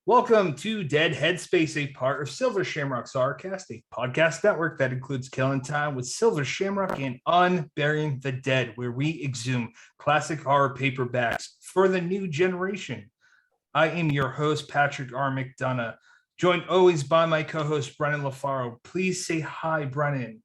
Welcome to Dead Headspace, a part of Silver Shamrock's Rcast, a podcast network that includes Killing Time with Silver Shamrock and Unburying the Dead, where we exhume classic horror paperbacks for the new generation. I am your host, Patrick R. McDonough, joined always by my co-host, Brennan LaFaro. Please say hi, Brennan.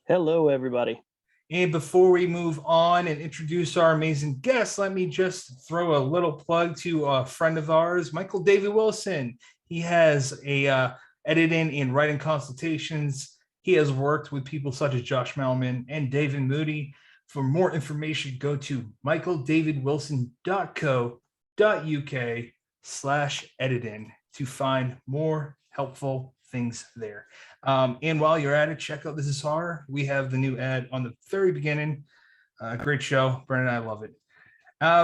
Hello, everybody. And before we move on and introduce our amazing guests, let me just throw a little plug to a friend of ours, Michael David Wilson. He has a editing and writing consultations. He has worked with people such as Josh Melman and David Moody. For more information, go to michaeldavidwilson.co.uk/editing to find more helpful things there. And while you're at it, check out This Is Horror. We have the new ad on the very beginning. Great show. Brennan and I love it.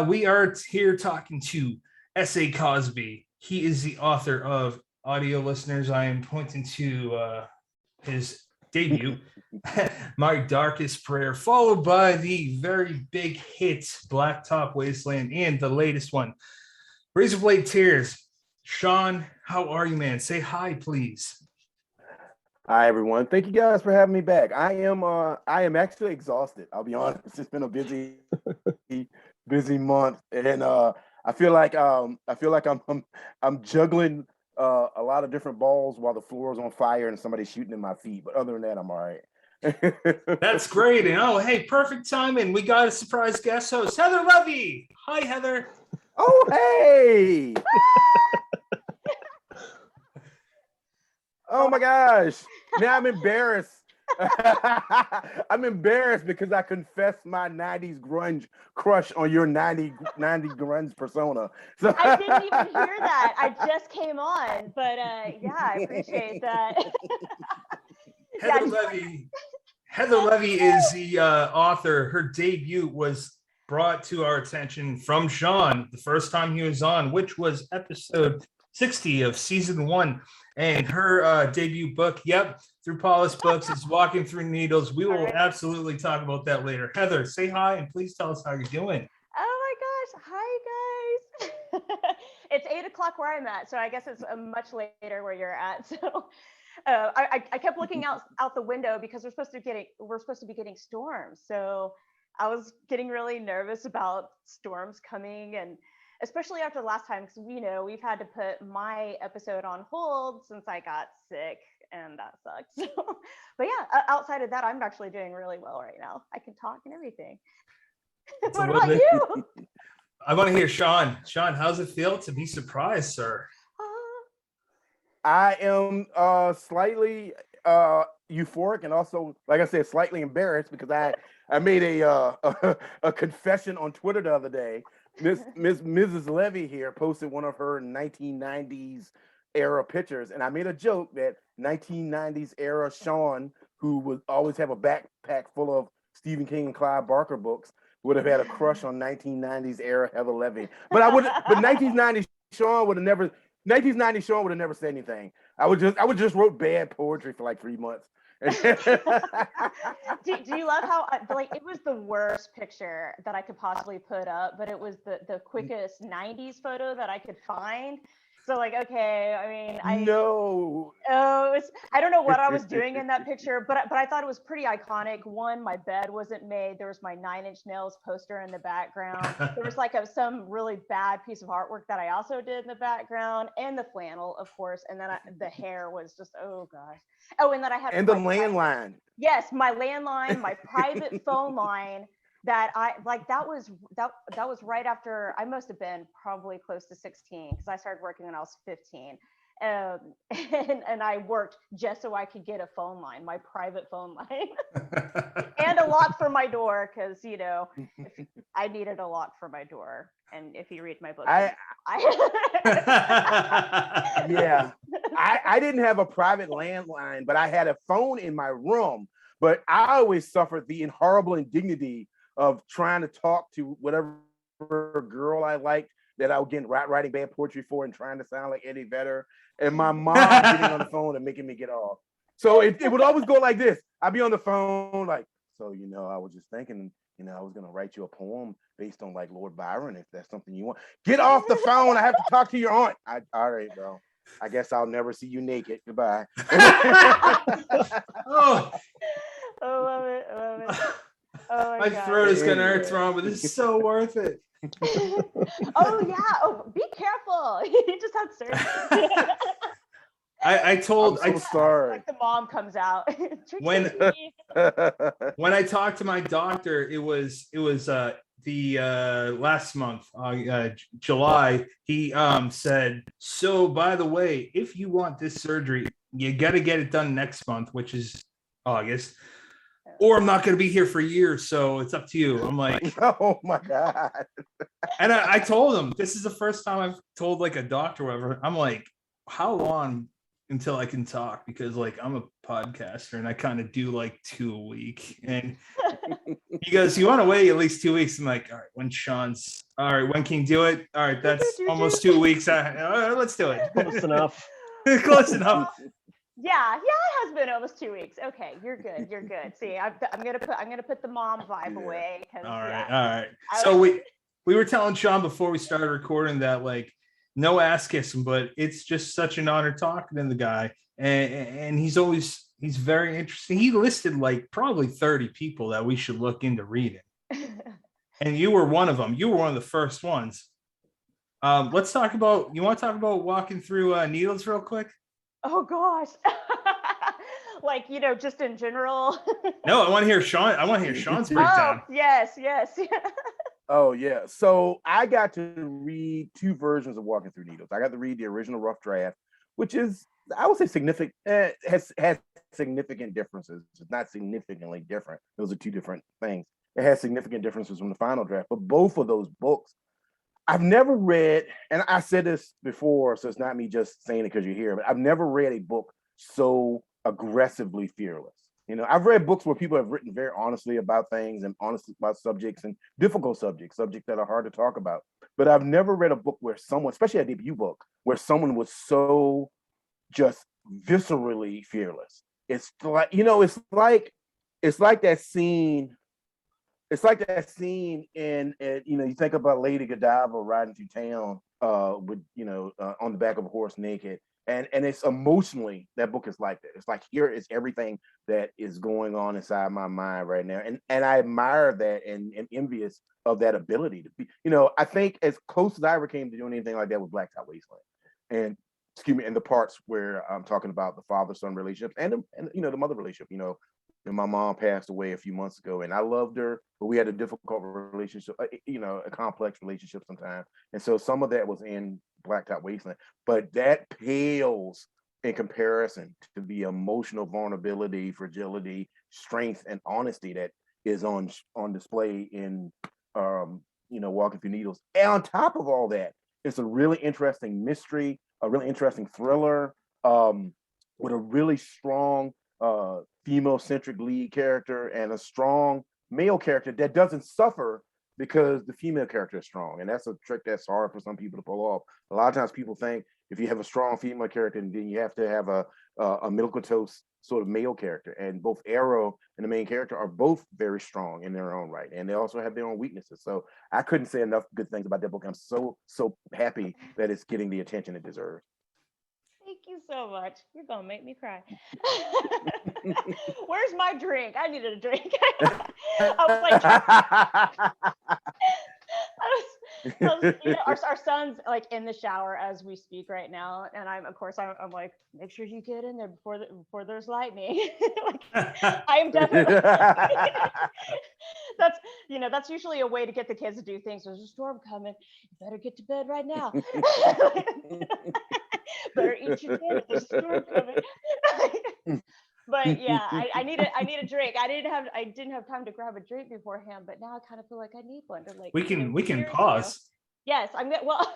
We are here talking to S.A. Cosby. He is the author of, audio listeners, I am pointing to his debut, My Darkest Prayer, followed by the very big hit, Blacktop Wasteland, and the latest one, Razorblade Tears. Shawn, how are you, man? Say hi, please. Hi, everyone. Thank you guys for having me back. I am actually exhausted. I'll be honest. It's been a busy month, and I feel like I'm juggling a lot of different balls while the floor is on fire and somebody's shooting at my feet. But other than that, I'm all right. That's great. And hey, perfect timing. We got a surprise guest host, Heather Levy. Hi, Heather. Oh, hey. Oh my gosh. Now I'm embarrassed. I'm embarrassed because I confessed my 90s grunge crush on your 90 grunge persona. So I didn't even hear that. I just came on, but yeah, I appreciate that. Heather Levy is the author. Her debut was brought to our attention from Shawn the first time he was on, which was episode 60 of season 1. And her debut book, through Paulus Books, is Walking Through Needles. We will absolutely talk about that later. Heather, say hi and please tell us how you're doing. Oh my gosh. Hi, guys. It's 8:00 where I'm at, so I guess it's much later where you're at. So I kept looking out the window because we're supposed to be getting storms. So I was getting really nervous about storms coming, and especially after the last time, because we've had to put my episode on hold since I got sick, and that sucks. So, but yeah, outside of that, I'm actually doing really well right now. I can talk and everything. What about you? I want to hear Shawn. Shawn, how's it feel to be surprised, sir? I am slightly euphoric and also, like I said, slightly embarrassed because I made a confession on Twitter the other day. Mrs. Levy here posted one of her 1990s era pictures, and I made a joke that 1990s era Shawn, who would always have a backpack full of Stephen King and Clive Barker books, would have had a crush on 1990s era Heather Levy. But 1990s Shawn would have never said anything. I would just wrote bad poetry for like 3 months. do you love how it was the worst picture that I could possibly put up, but it was the quickest 90s photo that I could find. So okay, I mean, I don't know what I was doing in that picture, but I thought it was pretty iconic. One, my bed wasn't made. There was my Nine Inch Nails poster in the background. There was some really bad piece of artwork that I also did in the background, and the flannel, of course. And then the hair was just, oh gosh. Oh, and then I had the landline. Yes, my landline, my private phone line. That was right after I must have been probably close to 16 because I started working when I was 15, and I worked just so I could get a phone line, my private phone line, and a lock for my door because I needed a lock for my door. And if you read my book, I didn't have a private landline, but I had a phone in my room. But I always suffered the horrible indignity of trying to talk to whatever girl I liked that I was getting writing bad poetry for and trying to sound like Eddie Vedder, and my mom getting on the phone and making me get off. So it would always go like this. I'd be on the phone like, So, I was just thinking, I was gonna write you a poem based on like Lord Byron, if that's something you want. Get off the phone. I have to talk to your aunt. All right, bro. I guess I'll never see you naked. Goodbye. Oh, I love it. I love it. Oh my my God. throat is gonna hurt Anyway. tomorrow, but this is so worth it. Oh yeah. Oh, be careful. You just had surgery. I I'm told so sorry. Like the mom comes out. When- Trick-or-treat. when I talked to my doctor, it was the last month, July. He said, so by the way, if you want this surgery, you got to get it done next month, which is August, or I'm not going to be here for years. So it's up to you. I'm like, Oh my God. and I told him this is the first time I've told like a doctor or whatever. I'm like, how long until I can talk? Because like I'm a podcaster and I kind of do like 2 a week. And he goes, you want to wait at least 2 weeks? I'm like, all right, when can you do it? All right, that's almost 2 weeks. All right, let's do it. Close enough. Close enough. Yeah, it has been almost 2 weeks. Okay, you're good. You're good. See, I'm gonna put the mom vibe away. All right, Yeah. all right. So we were telling Shawn before we started recording that like no ass kissing, but it's just such an honor talking to the guy, and he's very interesting. He listed like probably 30 people that we should look into reading, and you were one of them. You were one of the first ones. Let's talk about. You want to talk about walking through needles real quick? Oh gosh. Like, just in general. No, I want to hear Shawn. I want to hear Shawn's breakdown. Oh, yes. Oh yeah. So I got to read two versions of Walking Through Needles. I got to read the original rough draft, which is, I would say, significant. Has significant differences. It's not significantly different. Those are two different things. It has significant differences from the final draft. But both of those books, I've never read, and I said this before, so it's not me just saying it because you're here, but I've never read a book so aggressively fearless. I've read books where people have written very honestly about things and honestly about subjects and difficult subjects that are hard to talk about. But I've never read a book where someone, especially a debut book, where someone was so just viscerally fearless. It's like, it's like that scene. It's like that scene in, you think about Lady Godiva riding through town with, on the back of a horse naked. And it's emotionally, that book is like that. It's like, here is everything that is going on inside my mind right now. And I admire that and am envious of that ability to be, I think as close as I ever came to doing anything like that with Blacktop Wasteland. And and the parts where I'm talking about the father-son relationships and the mother relationship, and my mom passed away a few months ago, and I loved her, but we had a difficult relationship, a complex relationship sometimes. And so some of that was in Blacktop Wasteland, but that pales in comparison to the emotional vulnerability, fragility, strength, and honesty that is on display in, Walking Through Needles. And on top of all that, it's a really interesting mystery, a really interesting thriller, with a really strong female-centric lead character and a strong male character that doesn't suffer because the female character is strong. And that's a trick that's hard for some people to pull off. A lot of times people think if you have a strong female character, then you have to have a milquetoast sort of male character. And both Arrow and the main character are both very strong in their own right. And they also have their own weaknesses. So I couldn't say enough good things about that book. I'm so happy that it's getting the attention it deserves. Thank you so much. You're gonna make me cry. Where's my drink? I needed a drink. I was like, our son's like in the shower as we speak right now, and I'm like, make sure you get in there before there's lightning. Like, I am definitely. That's usually a way to get the kids to do things. There's a storm coming. You better get to bed right now. Better eat your dinner. There's a storm coming. But yeah, I need a drink. I didn't have time to grab a drink beforehand, but now I kind of feel like I need one to like. We can pause. Yes, I'm gonna. Well,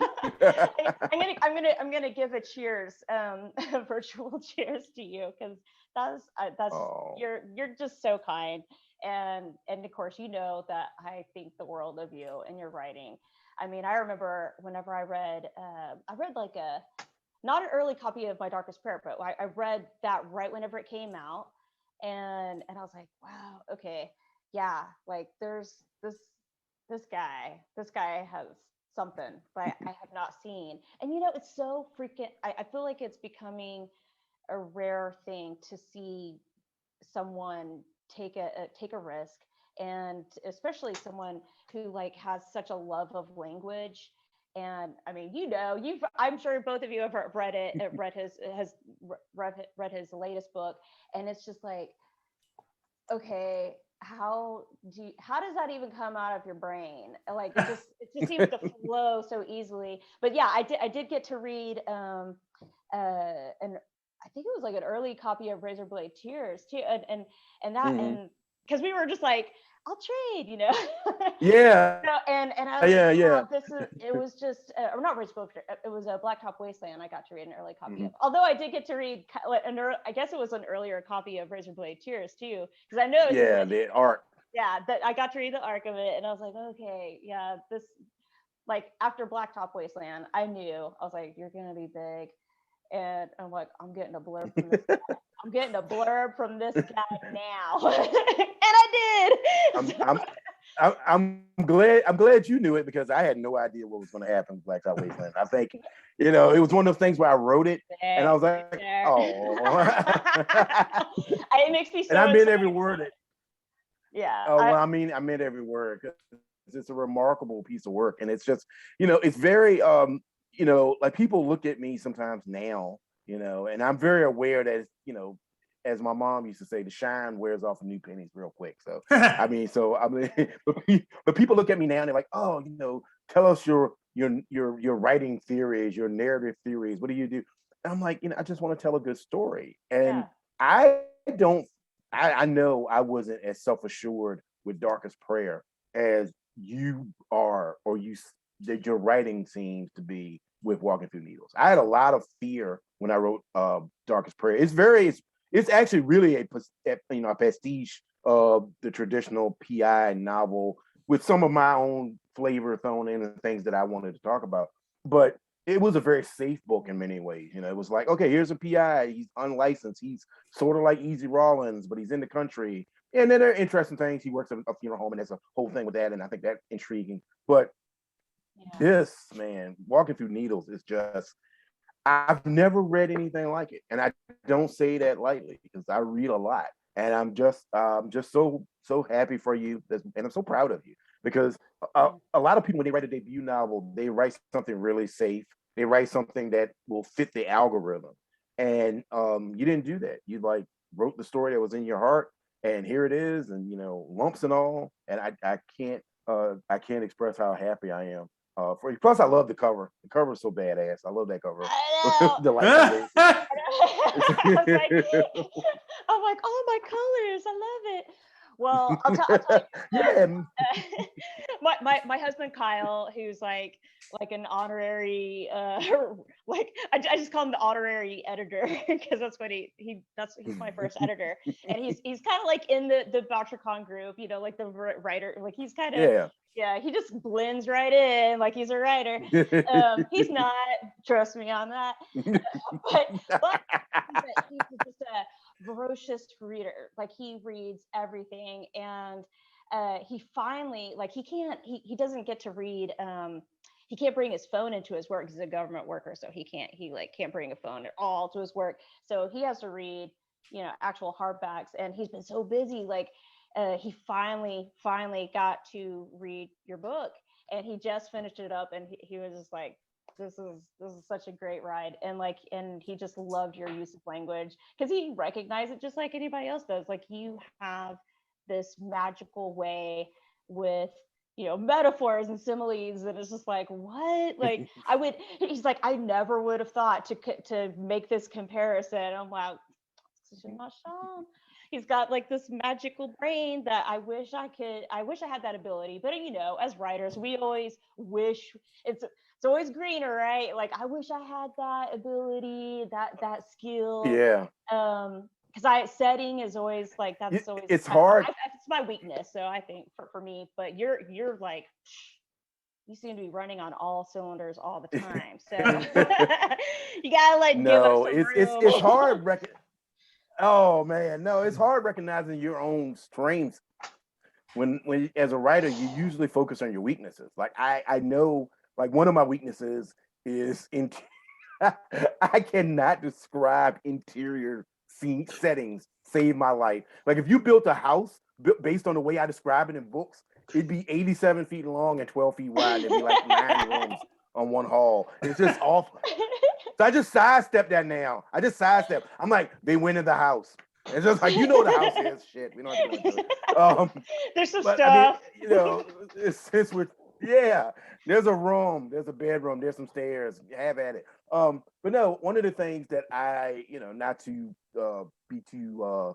I'm gonna give a cheers, a virtual cheers to you, because that's you're just so kind, and of course that I think the world of you and your writing. I mean, I remember whenever I read like not an early copy of My Darkest Prayer, but I read that right whenever it came out, and I was like, wow, okay. yeah, like there's this guy has something that I have not seen. And it's so freaking, I feel like it's becoming a rare thing to see someone take a risk, and especially someone who like has such a love of language. And I mean, I'm sure both of you have read it, read his latest book, and it's just like, okay, how does that even come out of your brain? Like it just seems to flow so easily. But yeah, I did get to read and I think it was like an early copy of Razorblade Tears too, and that, and because we were just like, I'll trade, Yeah. And I was Yeah, like, yeah. wow, it was just, or not Razorblade, it was a Blacktop Wasteland. I got to read an early copy Mhm. of, although I did get to read, I guess it was an earlier copy of Razorblade Tears too, because I know Yeah, the art. yeah, that I got to read the arc of it, and I was like, okay, yeah, this, like after Blacktop Wasteland, I was like, you're gonna be big. And I'm like, I'm getting a blurb from this guy. I'm getting a blurb from this guy now. And I did. I'm glad you knew it, because I had no idea what was going to happen with Blacktop Wasteland. I think, it was one of those things where I wrote it and I was like, oh. It makes me so and I meant excited. every word. Yeah. Oh, well, I meant every word. It's a remarkable piece of work, and it's just, it's very, like people look at me sometimes now, and I'm very aware that, as my mom used to say, the shine wears off a new pennies real quick. So, but people look at me now and they're like, oh, tell us your writing theories, your narrative theories. What do you do? And I'm like, I just want to tell a good story. And I don't, I know I wasn't as self-assured with Darkest Prayer as you are, or that your writing seems to be with Walking Through Needles. I had a lot of fear when I wrote Darkest Prayer. It's actually really a pastiche of the traditional PI novel with some of my own flavor thrown in and things that I wanted to talk about. But it was a very safe book in many ways. It was like, okay, here's a PI. He's unlicensed. He's sort of like Easy Rawlins, but he's in the country. And then there are interesting things. He works at a funeral home, and there's a whole thing with that, and I think that's intriguing. But this, man, Walking Through Needles is just, I've never read anything like it. And I don't say that lightly, because I read a lot. And I'm just so happy for you. And I'm so proud of you, because a lot of people, when they write a debut novel, they write something really safe. They write something that will fit the algorithm. And you didn't do that. You wrote the story that was in your heart, and here it is, and lumps and all. And I can't express how happy I am for you. Plus, I love the cover. The cover is so badass. I love that cover. The I'm like, oh, my colors, I love it. Well, I'll tell you, my husband Kyle, who's like an honorary, like I just call him the honorary editor, because that's what he's my first editor, and he's kind of like in the BoucherCon group, like the writer, like he's kind of he just blends right in, like he's a writer. He's not, trust me on that. but he's just a voracious reader. Like he reads everything, and he finally, like he doesn't get to read. He can't bring his phone into his work. He's a government worker, so he can't bring a phone at all to his work. So he has to read, actual hardbacks, and he's been so busy. Like he finally got to read your book, and he just finished it up, and he was just like, this is such a great ride. And he just loved your use of language, because he recognized it just like anybody else does. Like, you have this magical way with metaphors and similes, and it's just like, what? Like, he's like, I never would have thought to make this comparison. I'm like, not Shawn. He's got like this magical brain that I wish I had that ability. But as writers, we always wish it's always greener, right? Like, I wish I had that ability, that skill. Yeah. Because setting is always like, that's always, it's hard. It's my weakness. So I think for me, but you're like, you seem to be running on all cylinders all the time. So you gotta give us some room. It's hard. Oh man, no, it's hard recognizing your own strengths when as a writer, you usually focus on your weaknesses. Like I know, like one of my weaknesses is in I cannot describe interior scene settings save my life. Like if you built a house based on the way I describe it in books, it'd be 87 feet long and 12 feet wide. There'd be like 9 rooms on one hall. It's just awful. So I just sidestep that now. I just sidestep. I'm like, they went in the house. It's just like, you know, the house is shit. We don't have to go into it. There's some But stuff. I mean, you know, since we're there's a room, there's a bedroom, there's some stairs. Have at it. But no, one of the things that I, you know, not to be too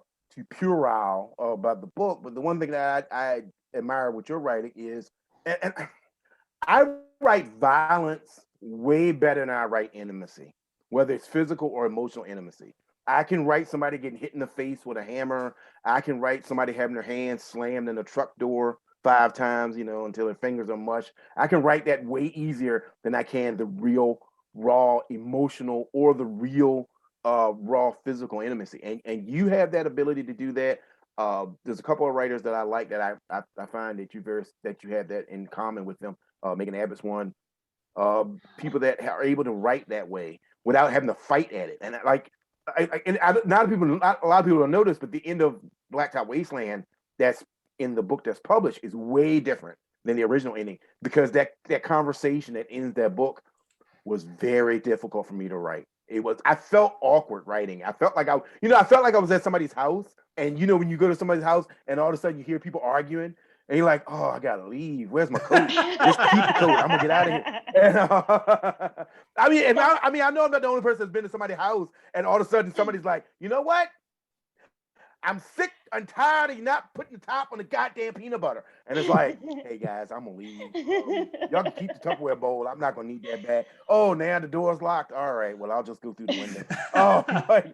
puerile about the book, but the one thing that I admire what you're writing is, and I write violence way better than I write intimacy, whether it's physical or emotional intimacy. I can write somebody getting hit in the face with a hammer. I can write somebody having their hands slammed in a truck door 5 times, you know, until their fingers are mush. I can write that way easier than I can the real raw emotional or the real raw physical intimacy. And you have that ability to do that. There's a couple of writers that I like that I find that you have that in common with them. Megan Abbott's one. People that are able to write that way without having to fight at it. And like, not a lot of people don't notice, but the end of Blacktop Wasteland that's in the book that's published is way different than the original ending, because that conversation that ends that book was very difficult for me to write. I felt awkward writing. I felt like I was at somebody's house, and you know, when you go to somebody's house and all of a sudden you hear people arguing, and you're like, oh, I gotta leave. Where's my coat? Just keep the coat. I'm gonna get out of here. And, I know I'm not the only person that's been to somebody's house, and all of a sudden somebody's like, you know what? I'm sick and tired of you not putting the top on the goddamn peanut butter. And it's like, hey guys, I'm gonna leave. Y'all can keep the Tupperware bowl. I'm not gonna need that bag. Oh, now the door's locked. All right, well, I'll just go through the window. Like,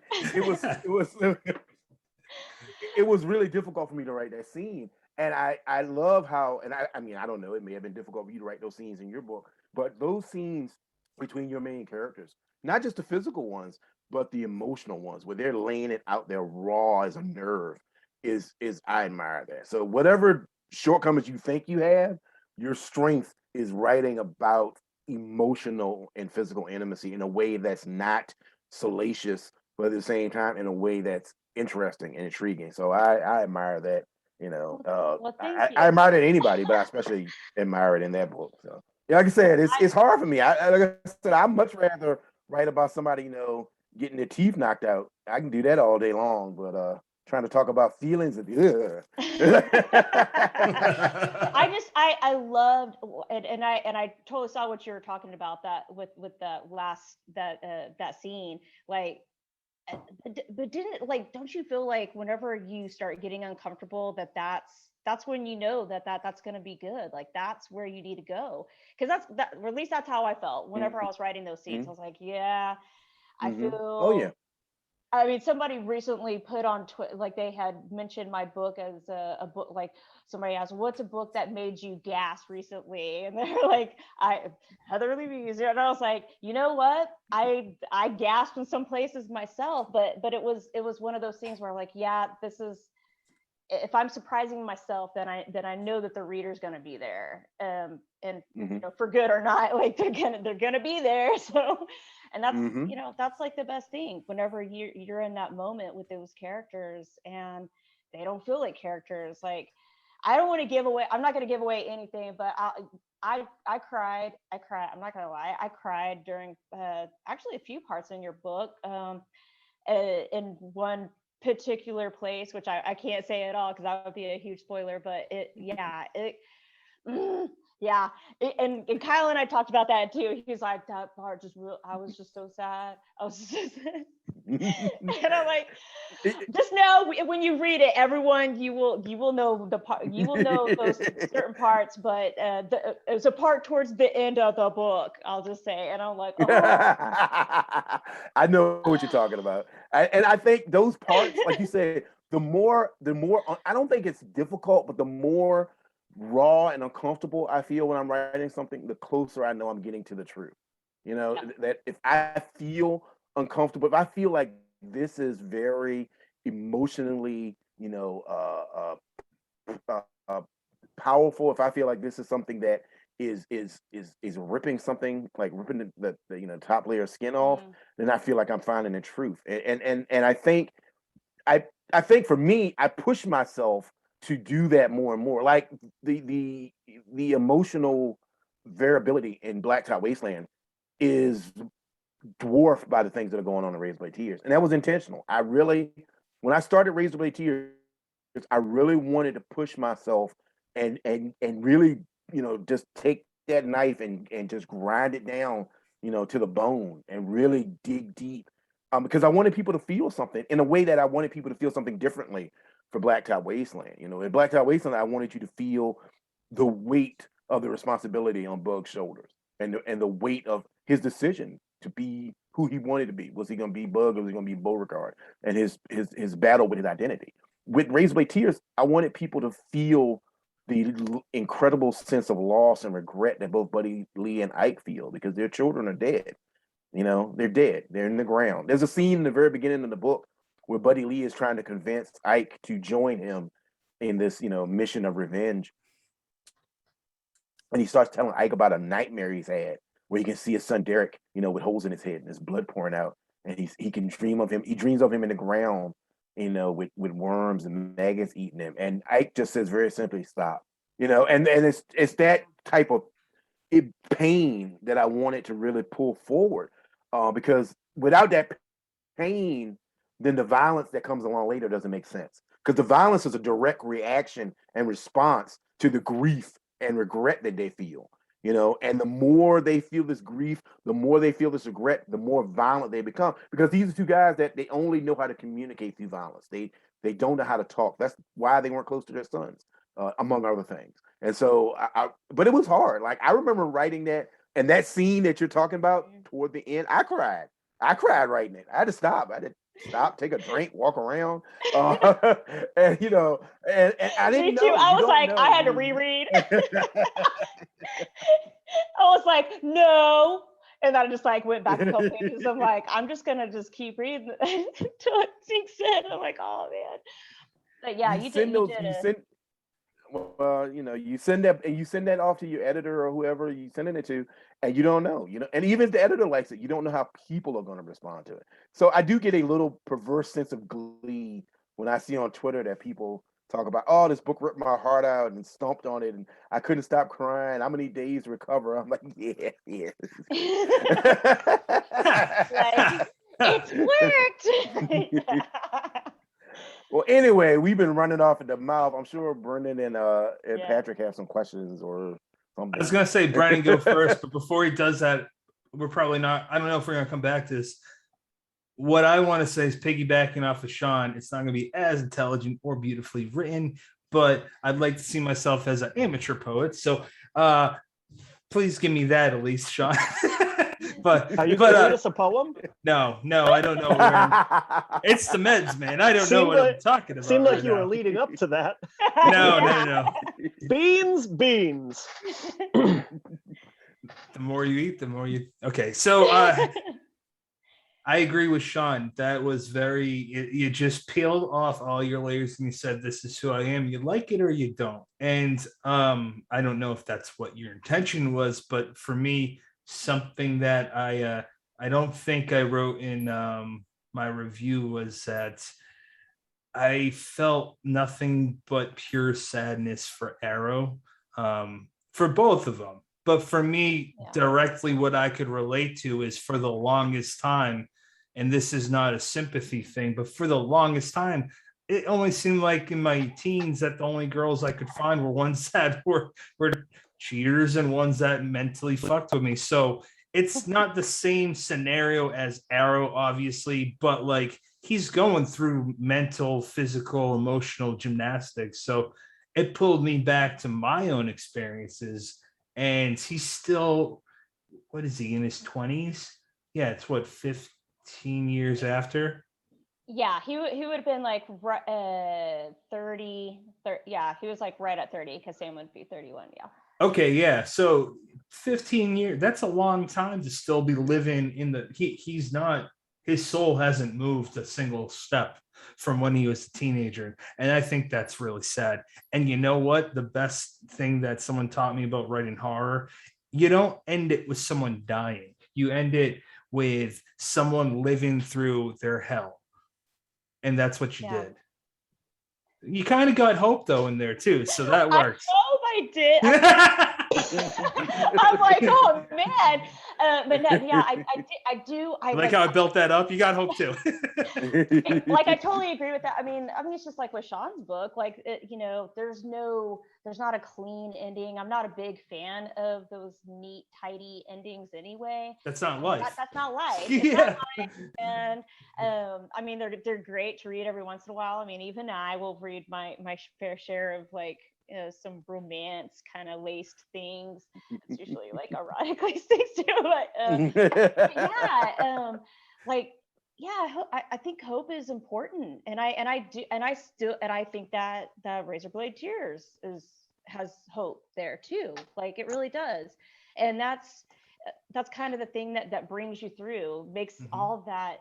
it was really difficult for me to write that scene. And I love how, and I mean, I don't know, it may have been difficult for you to write those scenes in your book, but those scenes between your main characters, not just the physical ones, but the emotional ones, where they're laying it out there raw as a nerve, is I admire that. So whatever shortcomings you think you have, your strength is writing about emotional and physical intimacy in a way that's not salacious, but at the same time in a way that's interesting and intriguing. So I admire that. You know, Well, I admire it in anybody, but I especially admire it in that book. So yeah, like I said, it's hard for me. Like I said, I'd much rather write about somebody, you know, getting their teeth knocked out. I can do that all day long, but trying to talk about feelings I loved, and I totally saw what you were talking about, that with the last that scene, like, but didn't, like, don't you feel like whenever you start getting uncomfortable, that's when you know that's going to be good, like that's where you need to go, because or at least that's how I felt whenever I was writing those scenes. I was like, yeah, I feel. Oh yeah. I mean, somebody recently put on Twitter, like they had mentioned my book as a book, like somebody asked, what's a book that made you gasp recently? And they're like, Heather Levy's. And I was like, you know what? I gasped in some places myself, but it was one of those things where I'm like, yeah, this is, if I'm surprising myself, then I know that the reader's going to be there, and you know, for good or not, like they're gonna be there. So, and that's you know, that's like the best thing whenever you're in that moment with those characters and they don't feel like characters. Like, I don't want to give away. I'm not going to give away anything, but I cried. I'm not gonna lie. I cried during actually a few parts in your book. In one particular place, which I can't say at all because that would be a huge spoiler, but and Kyle and I talked about that too. He's like, that part I was just so sad. I was just and I'm like, just know when you read it, everyone, you will know the part, you will know those certain parts, but it's a part towards the end of the book, I'll just say. And I'm like, oh. I know what you're talking about. And I think those parts, like you said, the more I don't think it's difficult, but the more raw and uncomfortable I feel when I'm writing something, the closer I know I'm getting to the truth. You know, that if I feel uncomfortable, if I feel like this is very emotionally, you know, powerful, if I feel like this is something that is ripping something, like ripping the top layer of skin off, then I feel like I'm finding the truth. And I think I think for me, I push myself to do that more and more. Like the emotional variability in Blacktop Wasteland is dwarfed by the things that are going on in Razorblade Tears, and that was intentional. When I started Razorblade Tears, I really wanted to push myself and really, just take that knife and just grind it down, to the bone and really dig deep. Because I wanted people to feel something in a way that I wanted people to feel something differently for Blacktop Wasteland. In Blacktop Wasteland, I wanted you to feel the weight of the responsibility on Bug's shoulders and the weight of his decision to be who he wanted to be. Was he going to be Bug or was he going to be Beauregard? And his battle with his identity. With Razorblade Tears, I wanted people to feel the incredible sense of loss and regret that both Buddy Lee and Ike feel because their children are dead. They're dead. They're in the ground. There's a scene in the very beginning of the book where Buddy Lee is trying to convince Ike to join him in this, mission of revenge. And he starts telling Ike about a nightmare he's had where he can see his son Derek, with holes in his head and his blood pouring out. And he can dream of him. He dreams of him in the ground, with worms and maggots eating him. And Ike just says very simply, stop. And it's that type of pain that I wanted to really pull forward. Because without that pain, then the violence that comes along later doesn't make sense. Because the violence is a direct reaction and response to the grief and regret that they feel. And the more they feel this grief, the more they feel this regret, the more violent they become. Because these are two guys that they only know how to communicate through violence. They don't know how to talk. That's why they weren't close to their sons, among other things. And so, but it was hard. Like I remember writing that, and that scene that you're talking about toward the end, I cried. I cried writing it. I had to stop. Take a drink, walk around, and I didn't Me know. too. I was like, I had to reread. I was like, no. And I just like went back a couple pages. I'm like, I'm just gonna just keep reading until it sinks in. I'm like, oh man. But yeah, you did. Well, you send that off to your editor or whoever you sending it to, and you don't know, and even if the editor likes it, you don't know how people are going to respond to it. So I do get a little perverse sense of glee when I see on Twitter that people talk about, oh, this book ripped my heart out and stomped on it, and I couldn't stop crying. I'm gonna need days to recover. I'm like, yeah. Like, it's worked. Well, anyway, we've been running off at the mouth. I'm sure Brendan and Patrick have some questions or something. I was gonna say Brendan go first, but before he does that, we're probably not. I don't know if we're gonna come back to this. What I want to say is piggybacking off of Shawn. It's not gonna be as intelligent or beautifully written, but I'd like to see myself as an amateur poet. So please give me that at least, Shawn. But are you going to read us a poem? No, I don't know. It's the meds, man. I don't know what I'm talking about. Seemed like you were leading up to that. No. Beans. The more you eat, the more you. Okay, so I agree with Shawn. That was you just peeled off all your layers and you said, "This is who I am." You like it or you don't. And I don't know if that's what your intention was, but for me, something that I don't think I wrote in my review was that I felt nothing but pure sadness for Arrow, for both of them. But for me, directly what I could relate to is for the longest time, and this is not a sympathy thing, but for the longest time, it only seemed like in my teens that the only girls I could find were ones that were cheaters and ones that mentally fucked with me. So it's not the same scenario as Arrow, obviously, but like he's going through mental, physical, emotional gymnastics. So it pulled me back to my own experiences. And he's still, what is he, in his 20s? Yeah, it's 15 years after. Yeah, he would have been like 30. Yeah, he was like right at 30 because Sam would be 31. Yeah. Okay, yeah. So 15 years, that's a long time to still be living in the he's not, his soul hasn't moved a single step. from when he was a teenager. And I think that's really sad. And you know what? The best thing that someone taught me about writing horror, you don't end it with someone dying. You end it with someone living through their hell. And that's what you did. You kind of got hope though in there too. So that works. I hope I did. I'm like, oh man. But no, yeah, I do. I like how I built that up. You got hope too. Like I totally agree with that. I mean, it's just like with Shawn's book. Like, there's not a clean ending. I'm not a big fan of those neat, tidy endings anyway. That's not life. That's not life. Yeah. Not life. And I mean, they're great to read every once in a while. I mean, even I will read my fair share of like some romance kind of laced things. It's usually like erotic laced things too. But I think hope is important, and I think that Razorblade Tears has hope there too. Like it really does, and that's kind of the thing that brings you through, makes all that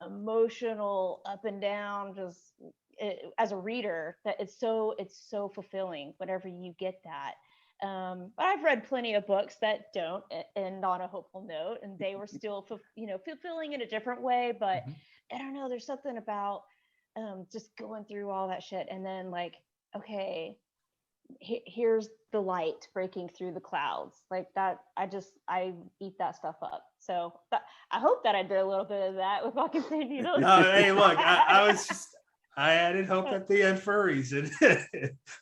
emotional up and down just as a reader, that it's so fulfilling whenever you get that. But I've read plenty of books that don't end on a hopeful note, and they were still fulfilling in a different way. But I don't know, there's something about just going through all that shit and then like, okay, here's the light breaking through the clouds, like that. I eat that stuff up. So I hope that I did a little bit of that with Walking Through Needles. Hey, look, I added hope at the end for a reason.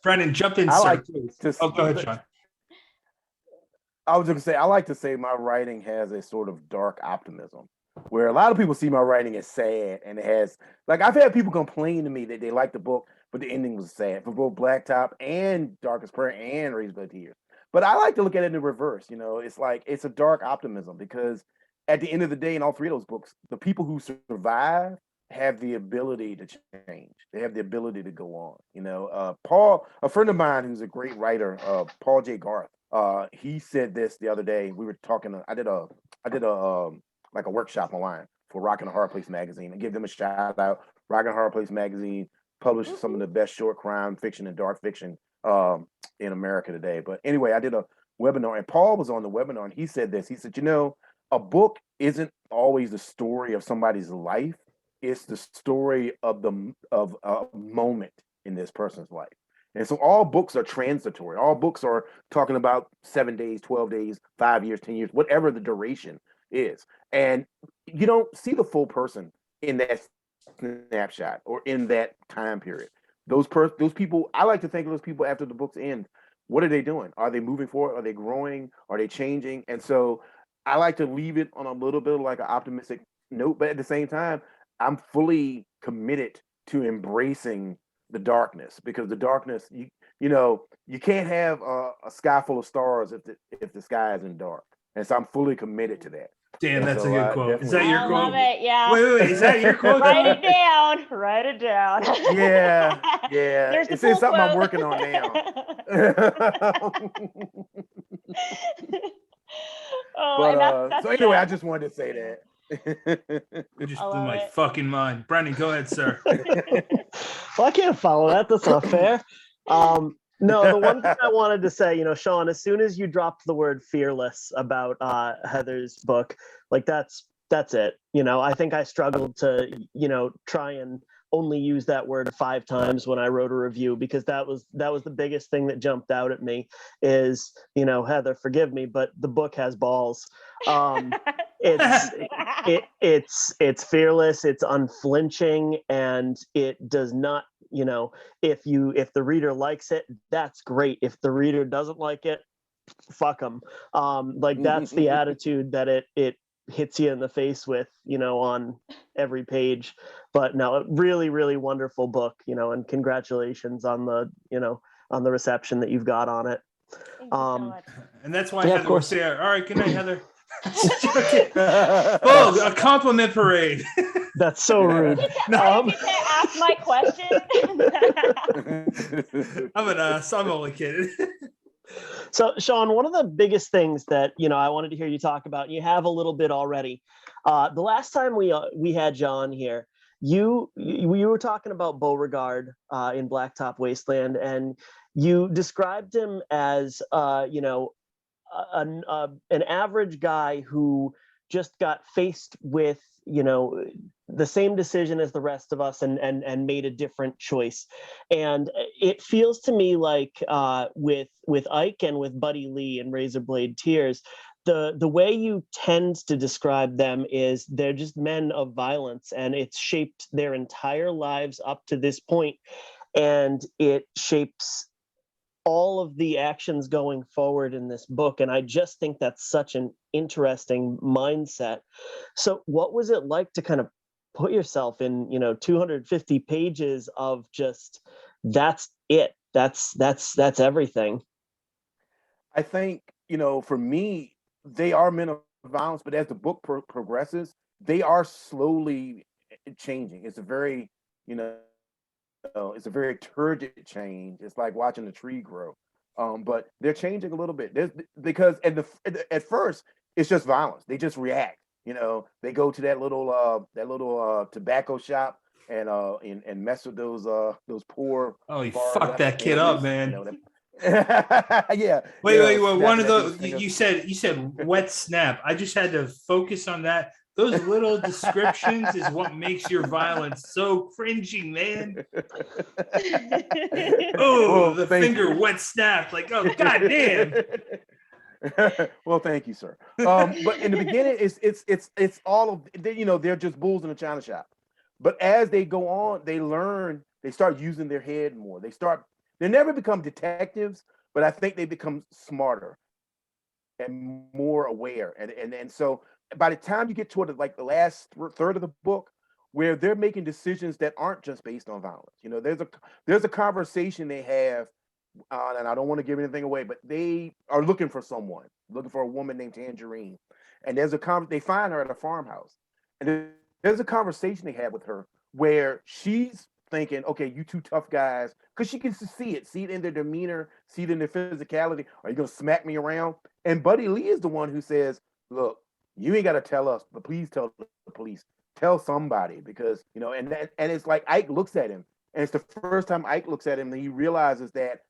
Brendan, jump in, sir, please. Go ahead, Shawn. I was just gonna say, I like to say my writing has a sort of dark optimism, where a lot of people see my writing as sad, and it has, like, I've had people complain to me that they liked the book, but the ending was sad for both Blacktop and Darkest Prayer and Razorblade Tears. But I like to look at it in the reverse. It's like, it's a dark optimism, because at the end of the day, in all three of those books, the people who survive have the ability to change. They have the ability to go on. Paul, a friend of mine who's a great writer, Paul J. Garth, he said this the other day. We were talking. I did a like a workshop online for Rockin' the Hard Place magazine, and give them a shout out. Rockin' the Hard Place magazine publishes some of the best short crime fiction and dark fiction in America today. But anyway, I did a webinar, and Paul was on the webinar, and he said this. He said, a book isn't always the story of somebody's life. It's the story of a moment in this person's life. And so all books are transitory. All books are talking about 7 days, 12 days, 5 years, 10 years, whatever the duration is. And you don't see the full person in that snapshot or in that time period. Those people, I like to think of those people after the books end. What are they doing? Are they moving forward? Are they growing? Are they changing? And so I like to leave it on a little bit of like an optimistic note, but at the same time, I'm fully committed to embracing the darkness, because the darkness, you can't have a sky full of stars if the sky isn't dark. And so I'm fully committed to that. Damn, that's a good quote. Is that your quote? I love it. Yeah. Wait, is that your quote? Write it down. Write it down. Yeah. It's something quote. I'm working on now. So anyway, I just wanted to say that. You just blew my fucking mind. Brendan, go ahead, sir. Well, I can't follow that. That's not fair. No, the one thing I wanted to say, Shawn, as soon as you dropped the word fearless about Heather's book, like that's it. I think I struggled to, try and only use that word 5 times when I wrote a review, because that was the biggest thing that jumped out at me is, Heather, forgive me, but the book has balls. It's fearless, it's unflinching, and it does not, if the reader likes it, that's great. If the reader doesn't like it, fuck them. Like that's the attitude that it hits you in the face with, on every page. But no, a really, really wonderful book, and congratulations on the, on the reception that you've got on it. Thank you so much. And that's why Yeah, Heather of course. will say, all right, good night, Heather. Oh, a compliment parade. That's so rude. I didn't ask my question. I'm an ass. I'm only kidding. So, Shawn, one of the biggest things that, I wanted to hear you talk about, and you have a little bit already. The last time we had John here, you were talking about Beauregard in Blacktop Wasteland, and you described him as an average guy who just got faced with the same decision as the rest of us and made a different choice. And it feels to me like with Ike and with Buddy Lee and Razorblade Tears, the way you tend to describe them is they're just men of violence, and it's shaped their entire lives up to this point, and it shapes all of the actions going forward in this book. And I just think that's such an interesting mindset. So what was it like to kind of put yourself in 250 pages of just that's it, that's everything? I think, for me, they are men of violence, but as the book progresses, they are slowly changing. It's a very, it's a very turgid change. It's like watching the tree grow. But they're changing a little bit. Because at first it's just violence. They just react. They go to that little tobacco shop and mess with those poor. Oh, you fucked that kid up, man. Yeah. Wait. One of those you said wet snap. I just had to focus on that. Those little descriptions is what makes your violence so cringy, man. Oh, the finger wet snapped. Like, oh, goddamn. Well, thank you, sir. But in the beginning, it's all of they're just bulls in a china shop. But as they go on, they learn. They start using their head more. They never become detectives, but I think they become smarter and more aware. And so by the time you get toward the last third of the book, where they're making decisions that aren't just based on violence, there's a conversation they have, and I don't want to give anything away, but they are looking for a woman named Tangerine, and they find her at a farmhouse, and there's a conversation they have with her where she's thinking, okay, you two tough guys, because she can see it in their demeanor, see it in their physicality. Are you gonna smack me around? And Buddy Lee is the one who says, look, you ain't gotta tell us, but please tell the police. Tell somebody, because and it's like Ike looks at him, and it's the first time Ike looks at him that he realizes that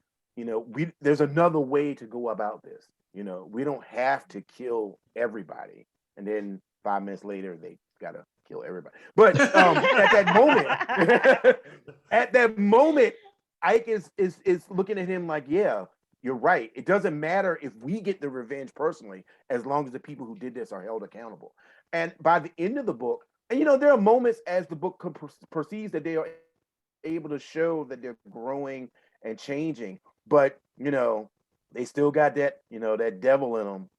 there's another way to go about this. We don't have to kill everybody, and then 5 minutes later they gotta kill everybody. But at that moment, Ike is looking at him like, yeah, you're right. It doesn't matter if we get the revenge personally, as long as the people who did this are held accountable. And by the end of the book, and there are moments as the book proceeds that they are able to show that they're growing and changing, but they still got that that devil in them,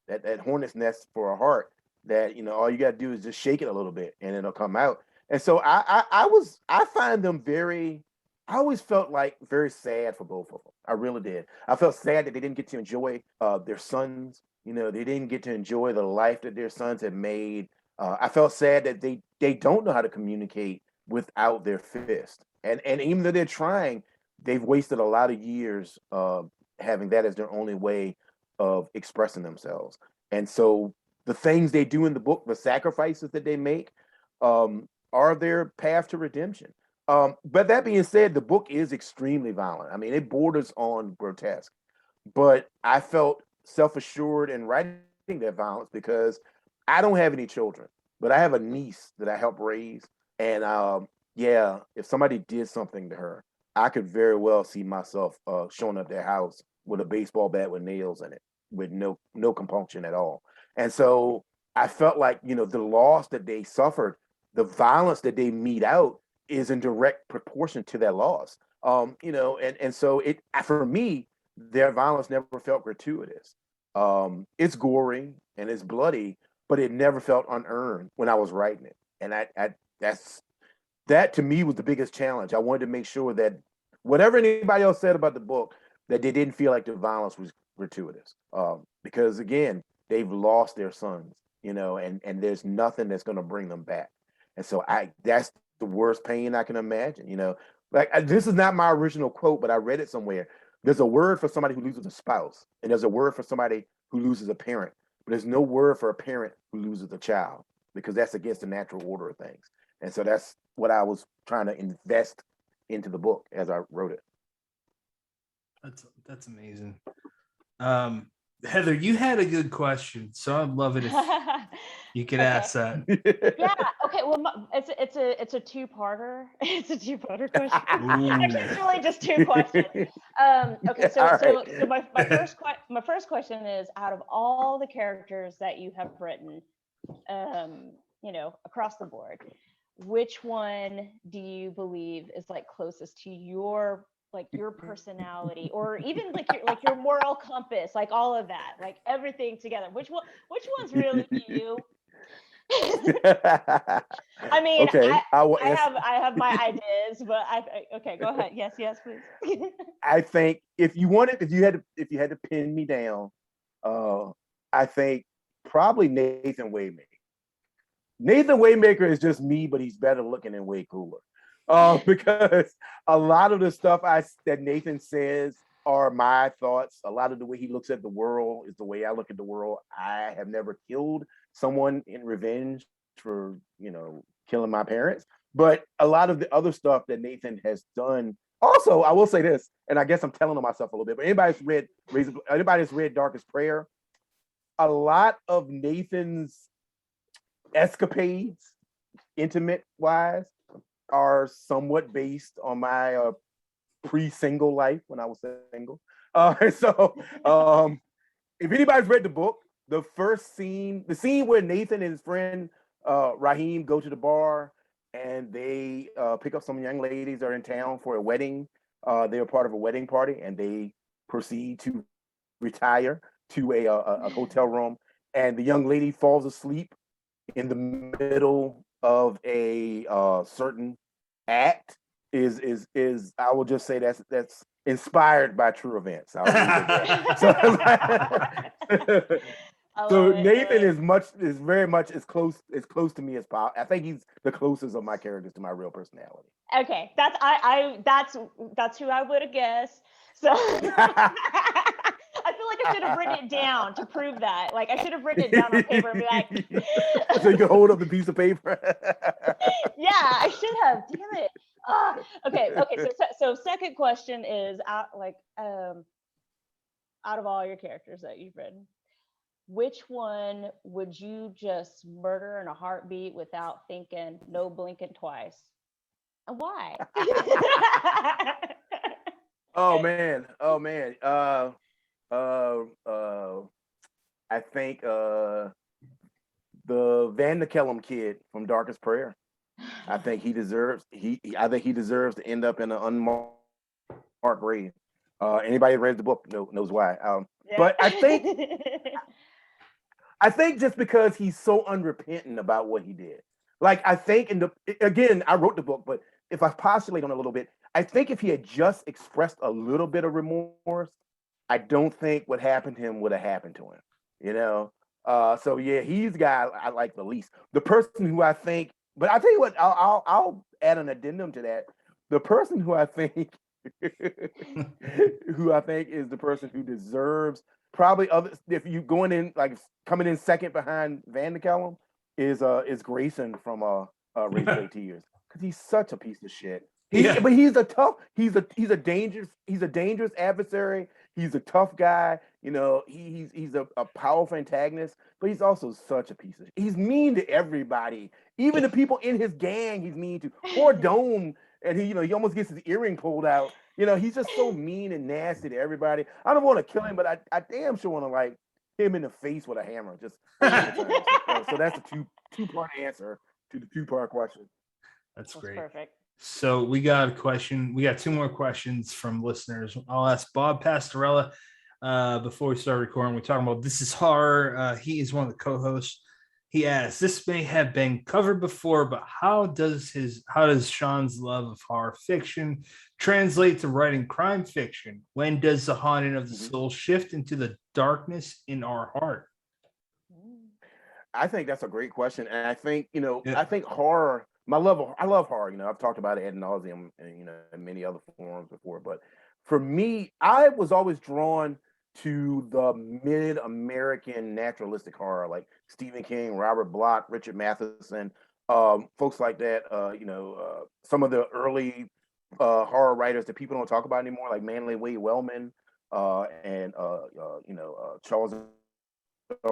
that hornet's nest for a heart, that all you got to do is just shake it a little bit and it'll come out. And so I find them I always felt like very sad for both of them. I really did. I felt sad that they didn't get to enjoy their sons. They didn't get to enjoy the life that their sons had made. I felt sad that they don't know how to communicate without their fist. And even though they're trying, they've wasted a lot of years having that as their only way of expressing themselves. And so the things they do in the book, the sacrifices that they make, are their path to redemption. But that being said, the book is extremely violent. I mean, it borders on grotesque. But I felt self-assured in writing that violence because I don't have any children, but I have a niece that I help raise. And yeah, if somebody did something to her, I could very well see myself showing up their house with a baseball bat with nails in it, with no compunction at all. And so I felt like, the loss that they suffered, the violence that they mete out is in direct proportion to that loss. And so for me, their violence never felt gratuitous. It's gory and it's bloody, but it never felt unearned when I was writing it. And that to me was the biggest challenge. I wanted to make sure that whatever anybody else said about the book, that they didn't feel like the violence was gratuitous. Because again, they've lost their sons, and there's nothing that's going to bring them back. And so that's the worst pain I can imagine, this is not my original quote, but I read it somewhere. There's a word for somebody who loses a spouse, and there's a word for somebody who loses a parent, but there's no word for a parent who loses a child, because that's against the natural order of things. And so that's what I was trying to invest into the book as I wrote it. That's amazing. Heather, you had a good question, so I'd love it if you could ask that. Yeah. Okay. Well, it's a two-parter. It's a two-parter question. Actually, it's really just two questions. Okay. So my first question is, out of all the characters that you have written, across the board, which one do you believe is like closest to your personality, or even like your moral compass, like all of that, like everything together? Which one's really you? I mean, okay, I have my ideas, but okay, go ahead. Yes, please. I think if you had to pin me down, I think probably Nathan Waymaker. Nathan Waymaker is just me, but he's better looking and way cooler. Because a lot of the stuff that Nathan says are my thoughts. A lot of the way he looks at the world is the way I look at the world. I have never killed someone in revenge for, killing my parents. But a lot of the other stuff that Nathan has done. Also, I will say this, and I guess I'm telling on myself a little bit, but anybody's read Darkest Prayer, a lot of Nathan's escapades, intimate wise, are somewhat based on my pre-single life when I was single. If anybody's read the book, the scene where Nathan and his friend Raheem go to the bar and they pick up some young ladies that are in town for a wedding. They're part of a wedding party and they proceed to retire to a hotel room, and the young lady falls asleep in the middle of a certain act is I will just say that's inspired by true events. So Nathan is very much as close to me as possible. I think he's the closest of my characters to my real personality. Okay, that's who I would have guessed. So I feel like I should have written it down to prove that. Like I should have written it down on paper and be like, so you can hold up the piece of paper. Yeah, I should have. Damn it. Okay. So second question is out of all your characters that you've written, which one would you just murder in a heartbeat without thinking, no blinking twice? And why? Oh man. I think the Van Kellum kid from Darkest Prayer. I think he deserves to end up in an unmarked grave. Anybody who read the book knows why. Yeah. But I think just because he's so unrepentant about what he did. Like I think I wrote the book, but if I postulate on it a little bit, I think if he had just expressed a little bit of remorse, I don't think what happened to him would have happened to him. So yeah, he's the guy I like the least. The person who I think, but I'll tell you what, I'll add an addendum to that. The person who I think is the person who deserves probably if you coming in second behind Van Kellum is Grayson from Razorblade Tears, because he's such a piece of shit. But he's a dangerous adversary. He's a tough guy. He's a powerful antagonist, but he's also such a piece of shit. He's mean to everybody, even the people in his gang. He's mean to. Poor Dome, and he almost gets his earring pulled out. He's just so mean and nasty to everybody. I don't want to kill him, but I damn sure want to hit him in the face with a hammer. Just so that's a two-part answer to the two-part question. That's great. Perfect. So we got a question. We got two more questions from listeners. I'll ask Bob Pastorella before we start recording. We're talking about This Is Horror. He is one of the co-hosts. He asks, this may have been covered before, but how does Shawn's love of horror fiction translate to writing crime fiction? When does the haunting of the soul shift into the darkness in our heart? I think that's a great question. And I think, I think horror, I love horror. I've talked about it ad nauseum and, in many other forums before. But for me, I was always drawn to the mid-American naturalistic horror, like Stephen King, Robert Bloch, Richard Matheson. folks like that. Some of the early horror writers that people don't talk about anymore, like Manly Wade Wellman, and Charles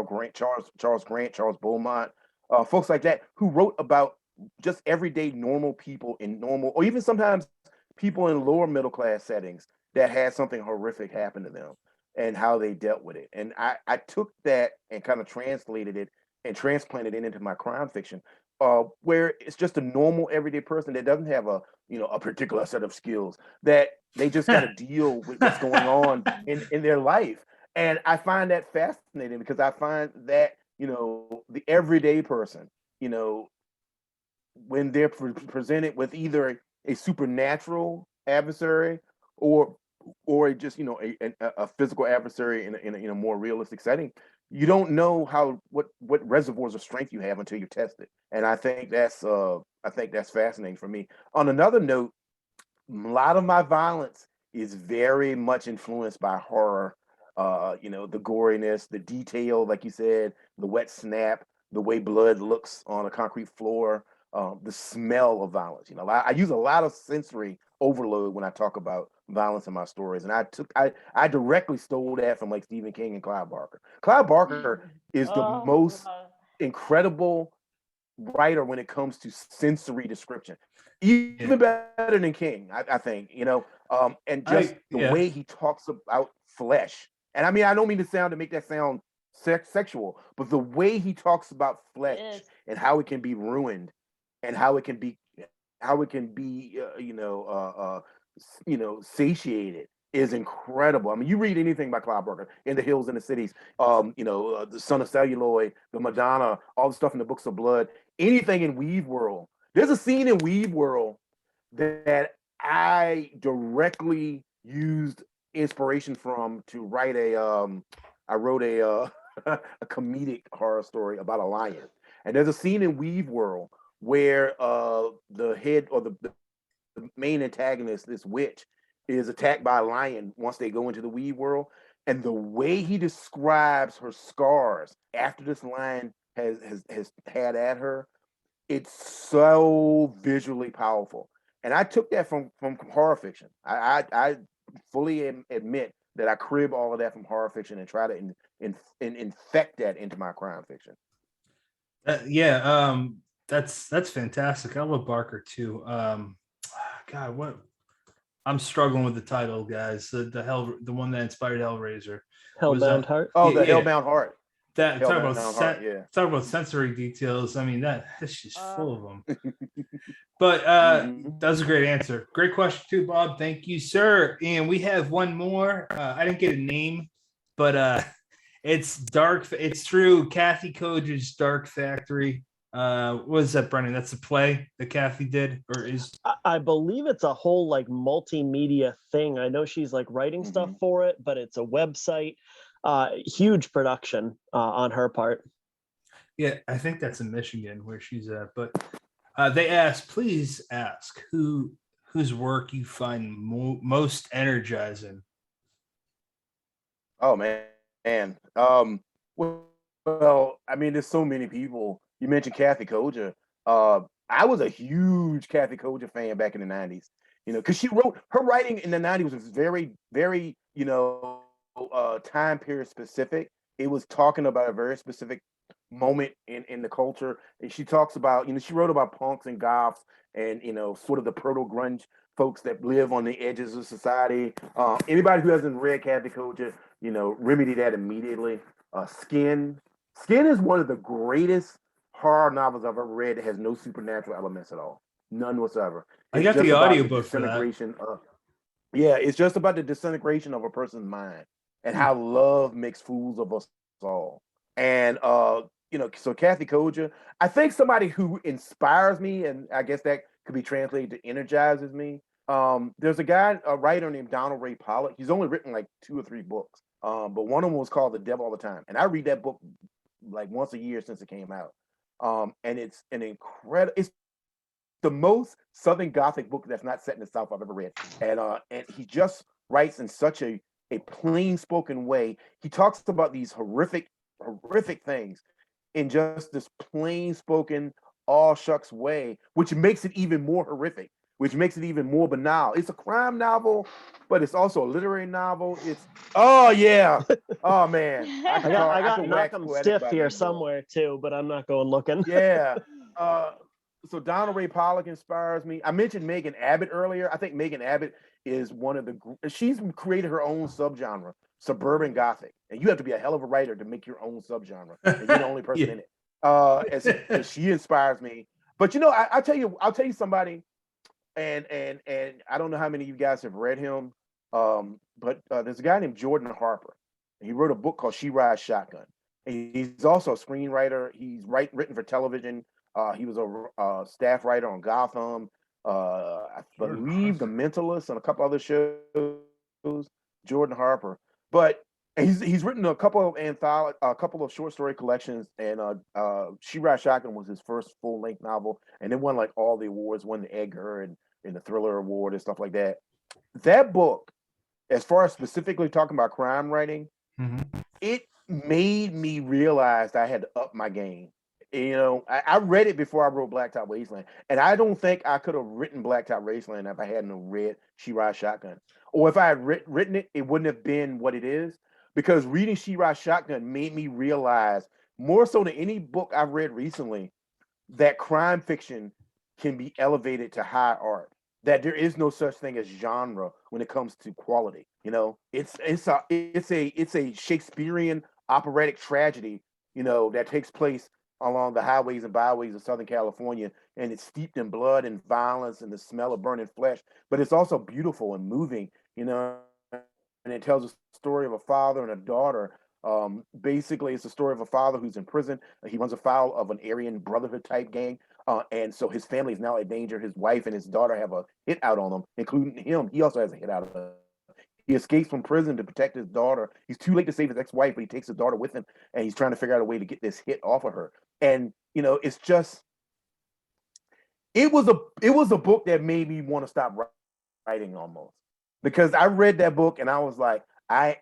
Grant, Charles Grant, Charles Beaumont, folks like that who wrote about just everyday normal people in normal, or even sometimes people in lower middle class settings that had something horrific happen to them and how they dealt with it. And I took that and kind of translated it and transplanted it into my crime fiction, where it's just a normal everyday person that doesn't have a particular set of skills, that they just got to deal with what's going on in their life. And I find that fascinating because I find that, the everyday person, when they're presented with either a supernatural adversary or just a physical adversary in a more realistic setting, you don't know what reservoirs of strength you have until you test it. And I think that's fascinating for me. On another note, a lot of my violence is very much influenced by horror. The goriness, the detail, like you said, the wet snap, the way blood looks on a concrete floor, the smell of violence. I use a lot of sensory overload when I talk about violence in my stories, and I directly stole that from like Stephen King and Clive Barker. Clive Barker is the most incredible writer when it comes to sensory description, even better than King, I think. And just the way he talks about flesh. And I mean, I don't mean to make that sound sexual, but the way he talks about flesh and how it can be ruined, and how it can be satiated is incredible. I mean, you read anything by Clive Barker, In the Hills and the Cities, The Son of Celluloid, The Madonna, all the stuff in the Books of Blood, anything in Weave World. There's a scene in Weave World that I directly used inspiration from to write I wrote a a comedic horror story about a lion. And there's a scene in Weave World where the head or the main antagonist, this witch, is attacked by a lion once they go into the Weave World. And the way he describes her scars after this lion has had at her, it's so visually powerful. And I took that from horror fiction. I fully admit that I crib all of that from horror fiction and try to infect that into my crime fiction. That's fantastic. I love Barker too. God, what I'm struggling with the title, guys. The one that inspired Hellraiser. Hellbound Heart. Oh, the Hellbound Heart. Talk about sensory details. I mean, that's just full of them. But that was a great answer. Great question too, Bob. Thank you, sir. And we have one more. I didn't get a name, but it's Dark. It's through Kathy Koja's Dark Factory. What is that, Brennan? That's a play that Kathy did, or is? I believe it's a whole like multimedia thing. I know she's like writing stuff for it, but it's a website. Huge production on her part. Yeah, I think that's in Michigan where she's at. But they please ask whose work you find most energizing. Oh man. Well, I mean, there's so many people. You mentioned Kathy Koja. I was a huge Kathy Koja fan back in the 90s, because she wrote, her writing in the 90s was very, very, time period specific. It was talking about a very specific moment in the culture. And she talks about, she wrote about punks and goths and, sort of the proto-grunge folks that live on the edges of society. Anybody who hasn't read Kathy Koja, remedy that immediately. Skin is one of the greatest horror novels I've ever read that has no supernatural elements at all. None whatsoever. I got the audiobook for that. It's just about the disintegration of a person's mind and how love makes fools of us all. And so Kathy Koja, I think somebody who inspires me, and I guess that could be translated to energizes me. There's a writer named Donald Ray Pollock. He's only written like 2 or 3 books, but one of them was called The Devil All the Time, and I read that book like once a year since it came out. And it's an incredible. It's the most Southern Gothic book that's not set in the South I've ever read, and he just writes in such a plain spoken way. He talks about these horrific things in just this plain spoken, all shucks way, which makes it even more horrific, which makes it even more banal. It's a crime novel, but it's also a literary novel. It's oh yeah, oh man, I got could knock wax 'em poetic stiff about here that book. somewhere too, but I'm not going looking. Yeah. So Donna Ray Pollock inspires me. I mentioned Megan Abbott earlier. I think Megan Abbott is one of the. She's created her own subgenre, suburban gothic, and you have to be a hell of a writer to make your own subgenre, and you're the only person Yeah. in it. As she inspires me. But you know, I'll tell you somebody, and I don't know how many of you guys have read him, but there's a guy named Jordan Harper. He wrote a book called She Rides Shotgun. And he's also a screenwriter. He's written for television. He was a staff writer on Gotham. I believe The Mentalist and a couple other shows. Jordan Harper, but he's written a couple of short story collections, and She Rides Shotgun was his first full length novel, and it won like all the awards, won the Edgar and the Thriller Award and stuff like that. That book, as far as specifically talking about crime writing, it made me realize I had to up my game. You know, I read it before I wrote Blacktop Wasteland, and I don't think I could have written Blacktop Wasteland if I hadn't read She Rides Shotgun. Or if I had written it, it wouldn't have been what it is. Because reading She Rides Shotgun made me realize, more so than any book I've read recently, that crime fiction can be elevated to high art. That there is no such thing as genre when it comes to quality. You know, it's a Shakespearean operatic tragedy, you know, that takes place along the highways and byways of Southern California, and it's steeped in blood and violence and the smell of burning flesh. But it's also beautiful and moving, you know, and it tells a story of a father and a daughter. Basically, it's a story of a father who's in prison. He runs afoul of an Aryan Brotherhood type gang. And so his family is now in danger. His wife and his daughter have a hit out on him, including him. He also has a hit out on him. He escapes from prison to protect his daughter. He's too late to save his ex-wife, but he takes his daughter with him, and he's trying to figure out a way to get this hit off of her. And you know, it's just it was a book that made me want to stop writing almost, because I read that book and I was like,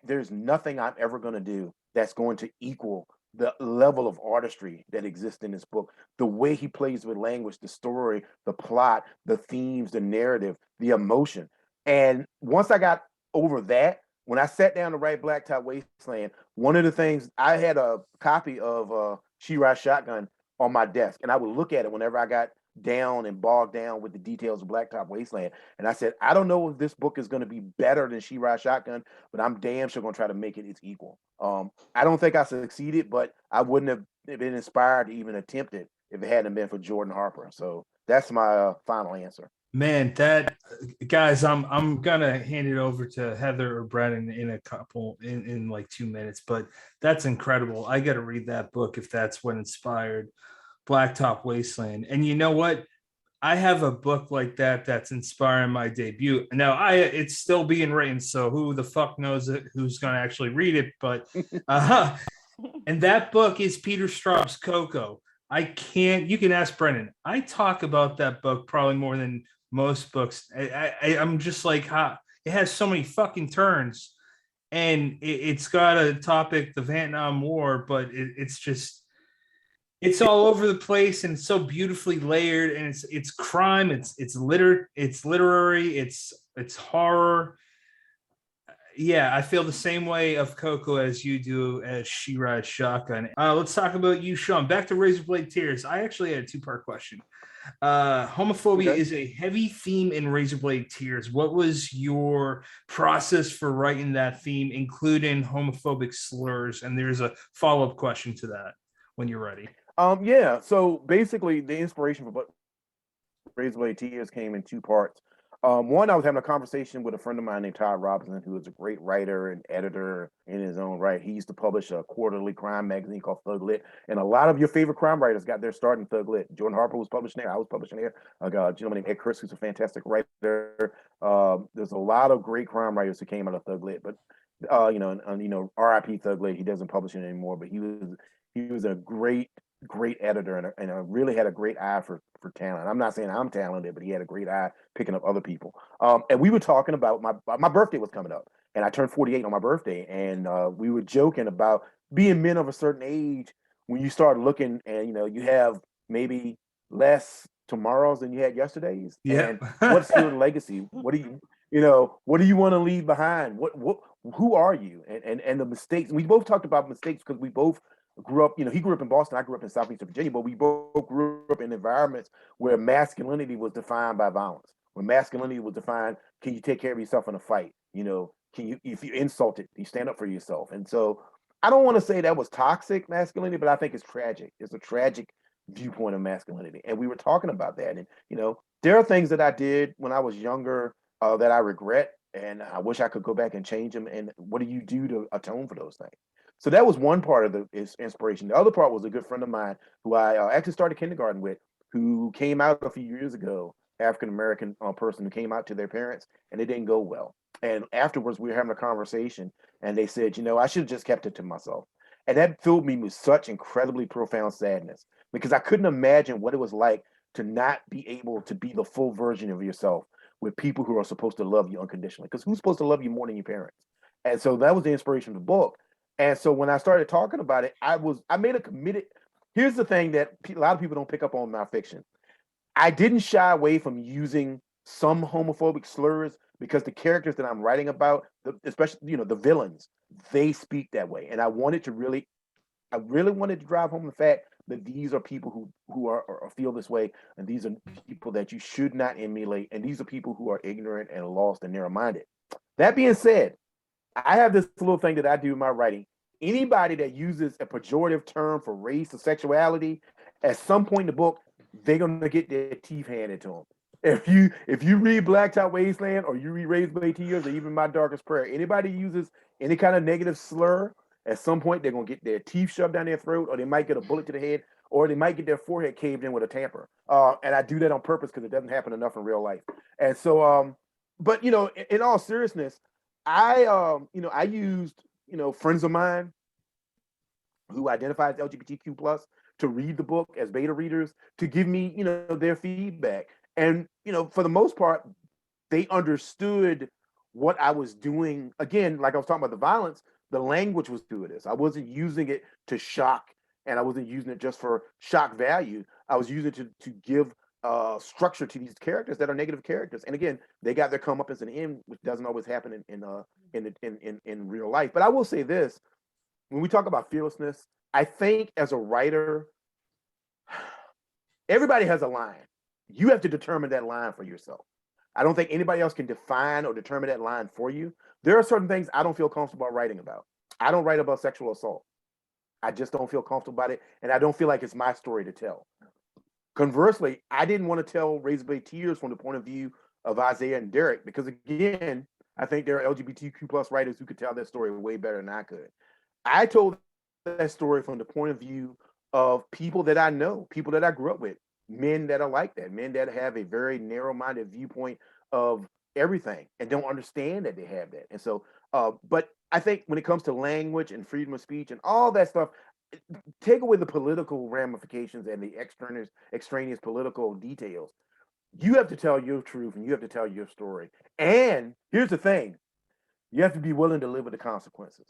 there's nothing I'm ever going to do that's going to equal the level of artistry that exists in this book. The way he plays with language, the story, the plot, the themes, the narrative, the emotion. And once I got over that, when I sat down to write Blacktop Wasteland, one of the things, I had a copy of She Rides Shotgun on my desk, and I would look at it whenever I got down and bogged down with the details of Blacktop Wasteland. And I said, I don't know if this book is going to be better than She Rides Shotgun, but I'm damn sure going to try to make it its equal. I don't think I succeeded, but I wouldn't have been inspired to even attempt it if it hadn't been for Jordan Harper. So that's my final answer. Man, that guys, I'm gonna hand it over to Heather or Brennan in like 2 minutes, but that's incredible. I got to read that book if that's what inspired Blacktop Wasteland. And you know what? I have a book like that that's inspiring my debut. Now, it's still being written, so who the fuck knows who's going to actually read it? But and that book is Peter Straub's Coco. You can ask Brennan. I talk about that book probably more than most books. I'm just like, it has so many fucking turns, and it's got a topic, the Vietnam War, but it's all over the place, and it's so beautifully layered, and it's crime, it's literary, it's horror. Yeah, I feel the same way of Coco as you do as She Rides Shotgun. Let's talk about you, Shawn. Back to Razorblade Tears. I actually had a two-part question. Homophobia is a heavy theme in Razorblade Tears. What was your process for writing that theme, including homophobic slurs? And there's a follow-up question to that when you're ready. Yeah. So basically, the inspiration for Razorblade Tears came in two parts. One, I was having a conversation with a friend of mine named Todd Robinson, who is a great writer and editor in his own right. He used to publish a quarterly crime magazine called Thug Lit, and a lot of your favorite crime writers got their start in Thug Lit. Jordan Harper was publishing there. I was publishing there. I got a gentleman named Ed Chris, who's a fantastic writer. There's a lot of great crime writers who came out of Thug Lit, but R.I.P. Thug Lit. He doesn't publish it anymore, but he was a great editor and really had a great eye for talent. I'm not saying I'm talented, but he had a great eye picking up other people. And we were talking about my birthday was coming up, and I turned 48 on my birthday, and we were joking about being men of a certain age when you start looking and you have maybe less tomorrows than you had yesterdays. Yeah. And what's your legacy? What do what do you want to leave behind? Who are you? And the mistakes. We both talked about mistakes because we both grew up, he grew up in Boston, I grew up in Southeastern Virginia, but we both grew up in environments where masculinity was defined by violence. When masculinity was defined, can you take care of yourself in a fight? Can you, if you're insulted, you stand up for yourself. And so I don't want to say that was toxic masculinity, but I think it's tragic. It's a tragic viewpoint of masculinity. And we were talking about that. And, there are things that I did when I was younger that I regret, and I wish I could go back and change them. And what do you do to atone for those things? So that was one part of the inspiration. The other part was a good friend of mine who I actually started kindergarten with, who came out a few years ago, African-American person who came out to their parents, and it didn't go well. And afterwards, we were having a conversation, and they said, I should have just kept it to myself. And that filled me with such incredibly profound sadness, because I couldn't imagine what it was like to not be able to be the full version of yourself with people who are supposed to love you unconditionally. Because who's supposed to love you more than your parents? And so that was the inspiration of the book. And so when I started talking about it, I made a committed. Here's the thing that a lot of people don't pick up on my fiction. I didn't shy away from using some homophobic slurs because the characters that I'm writing about, especially the villains, they speak that way. And I really wanted to drive home the fact that these are people who are or feel this way, and these are people that you should not emulate, and these are people who are ignorant and lost and narrow-minded. That being said, I have this little thing that I do in my writing. Anybody that uses a pejorative term for race or sexuality, at some point in the book, they're gonna get their teeth handed to them. If you read Blacktop Wasteland or you read Razorblade Tears or even My Darkest Prayer, anybody uses any kind of negative slur, at some point they're gonna get their teeth shoved down their throat, or they might get a bullet to the head, or they might get their forehead caved in with a tamper. And I do that on purpose because it doesn't happen enough in real life. And so, but in all seriousness, I used friends of mine who identify as LGBTQ plus to read the book as beta readers to give me their feedback. And for the most part, they understood what I was doing. Again, like I was talking about the violence, the language was through this. I wasn't using it to shock, and I wasn't using it just for shock value. I was using it to give structure to these characters that are negative characters. And again, they got their comeuppance in the end, which doesn't always happen in real life. But I will say this: when we talk about fearlessness, I think as a writer, everybody has a line. You have to determine that line for yourself. I don't think anybody else can define or determine that line for you. There are certain things I don't feel comfortable writing about. I don't write about sexual assault. I just don't feel comfortable about it, and I don't feel like it's my story to tell. Conversely, I didn't want to tell Razorblade Tears from the point of view of Isaiah and Derek, because again, I think there are LGBTQ plus writers who could tell that story way better than I could. I told that story from the point of view of people that I know, people that I grew up with, men that are like that, men that have a very narrow-minded viewpoint of everything and don't understand that they have that. And so, but I think when it comes to language and freedom of speech and all that stuff, take away the political ramifications and the extraneous political details. You have to tell your truth and you have to tell your story. And here's the thing: you have to be willing to live with the consequences.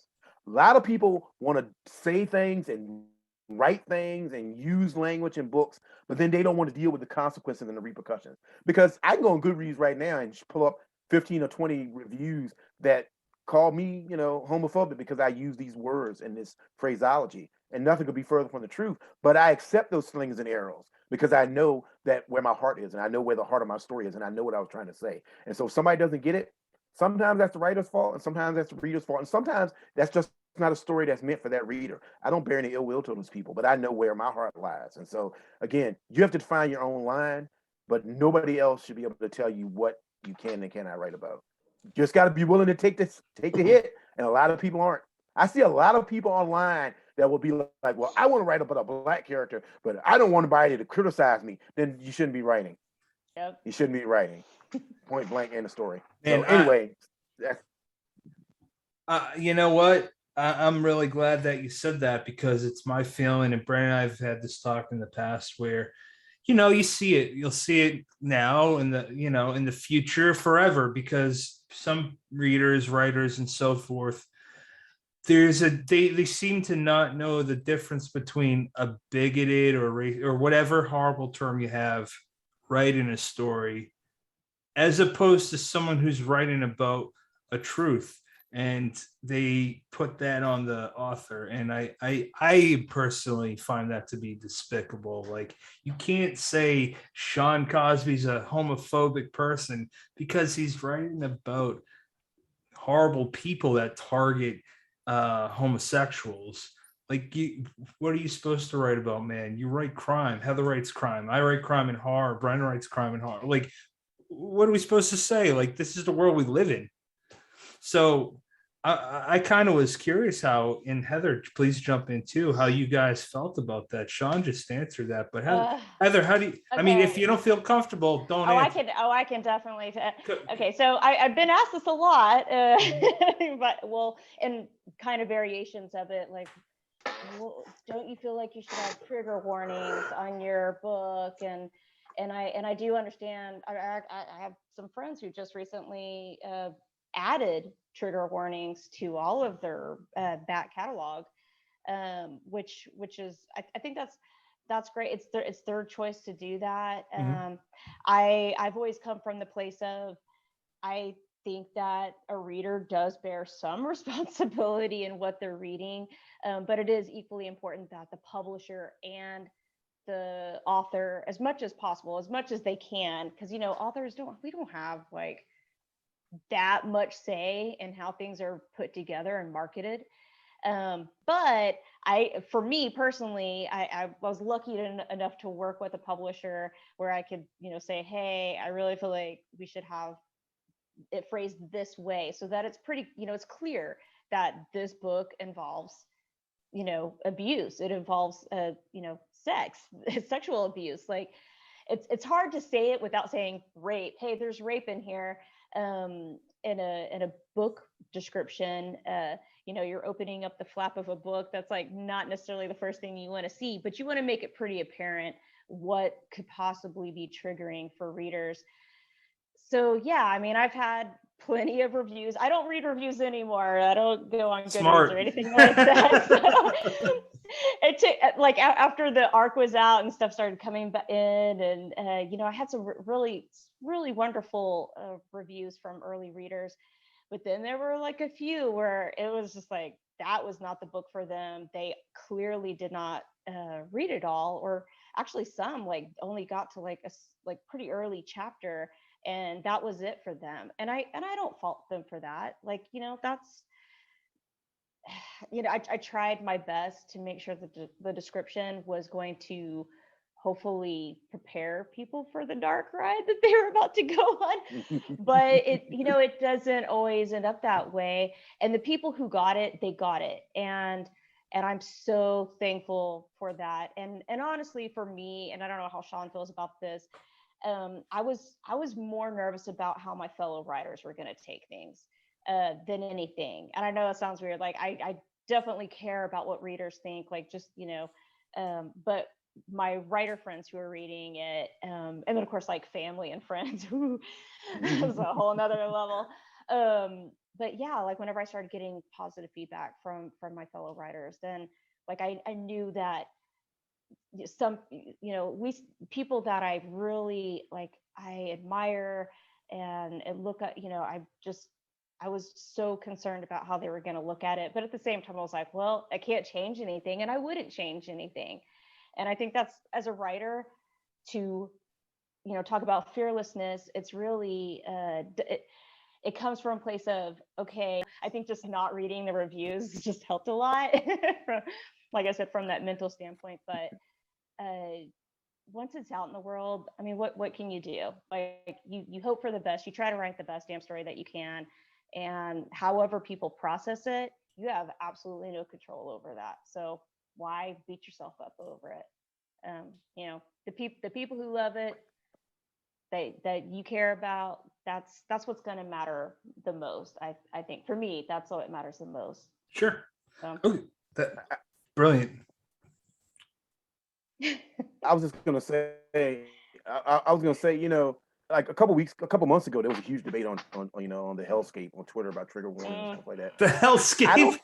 A lot of people want to say things and write things and use language in books, but then they don't want to deal with the consequences and the repercussions. Because I can go on Goodreads right now and pull up 15 or 20 reviews that call me, homophobic because I use these words and this phraseology, and nothing could be further from the truth. But I accept those slings and arrows because I know that where my heart is, and I know where the heart of my story is, and I know what I was trying to say. And so if somebody doesn't get it, sometimes that's the writer's fault, and sometimes that's the reader's fault, and sometimes that's just not a story that's meant for that reader. I don't bear any ill will to those people, but I know where my heart lies. And so again, you have to find your own line, but nobody else should be able to tell you what you can and cannot write about. You just got to be willing to take the hit, and a lot of people aren't. I see a lot of people online that will be like, well, I want to write about a black character, but I don't want anybody to criticize me. Then you shouldn't be writing. Yep. You shouldn't be writing. Point blank, end of story. And so anyway, that's you know what? I'm really glad that you said that, because it's my feeling, and Brandon and I've had this talk in the past where, you see it, you'll see it now in the future forever, because some readers, writers, and so forth, they seem to not know the difference between a bigoted or whatever horrible term you have writing a story, as opposed to someone who's writing about a truth, and they put that on the author. And I personally find that to be despicable. Like, you can't say Shawn Cosby's a homophobic person because he's writing about horrible people that target homosexuals. Like, what are you supposed to write about, man? You write crime. Heather writes crime. I write crime and horror. Brian writes crime and horror. Like, what are we supposed to say? Like, this is the world we live in. So I kind of was curious how, and Heather, please jump in too, how you guys felt about that. Shawn just answered that, but Heather, how do you, I mean, if you don't feel comfortable, don't answer. I can definitely. Okay, so I've been asked this a lot, but in kind of variations of it, like, well, don't you feel like you should have trigger warnings on your book? And I do understand. I have some friends who just recently added trigger warnings to all of their back catalog, which is I think that's great. It's their choice to do that. I've always come from the place of, I think that a reader does bear some responsibility in what they're reading, but it is equally important that the publisher and the author, as much as possible, as much as they can, because authors don't have like that much say in how things are put together and marketed. But for me personally, I was lucky enough to work with a publisher where I could, say, hey, I really feel like we should have it phrased this way so that it's pretty, it's clear that this book involves, abuse. It involves, sex, sexual abuse. Like, it's hard to say it without saying rape. Hey, there's rape in here. In a book description, you're opening up the flap of a book. That's like not necessarily the first thing you want to see, but you want to make it pretty apparent what could possibly be triggering for readers. So yeah, I mean, I've had plenty of reviews. I don't read reviews anymore. I don't go on Goodreads or anything like that. So it took, like, after the arc was out and stuff started coming in, and I had some really wonderful reviews from early readers, but then there were like a few where it was just like, that was not the book for them. They clearly did not read it all, or actually some like only got to like a pretty early chapter, and that was it for them. And I don't fault them for that. Like, that's, I tried my best to make sure that the description was going to hopefully prepare people for the dark ride that they were about to go on. But it doesn't always end up that way. And the people who got it, they got it. And I'm so thankful for that. And honestly, for me, and I don't know how Shawn feels about this, I was more nervous about how my fellow writers were going to take things than anything. And I know it sounds weird. Like, I definitely care about what readers think, like, just, but my writer friends who are reading it, and then of course like family and friends, who is a whole nother level. But yeah, like, whenever I started getting positive feedback from my fellow writers, then like I knew that some, people that I really like, I admire and look at, I was so concerned about how they were going to look at it. But at the same time, I was like, well, I can't change anything, and I wouldn't change anything. And I think that's, as a writer, to, talk about fearlessness, it's really, it comes from a place of, okay, I think just not reading the reviews just helped a lot, like I said, from that mental standpoint. But once it's out in the world, I mean, what can you do? Like, you hope for the best. You try to write the best damn story that you can. And however people process it, you have absolutely no control over that. So why beat yourself up over it? The people who love it, that you care about, that's what's going to matter the most. I think for me, that's what matters the most. Sure. Okay. Brilliant. I was just gonna say, I was gonna say, like a couple months ago, there was a huge debate on the hellscape on Twitter about trigger warning and stuff like that. The hellscape.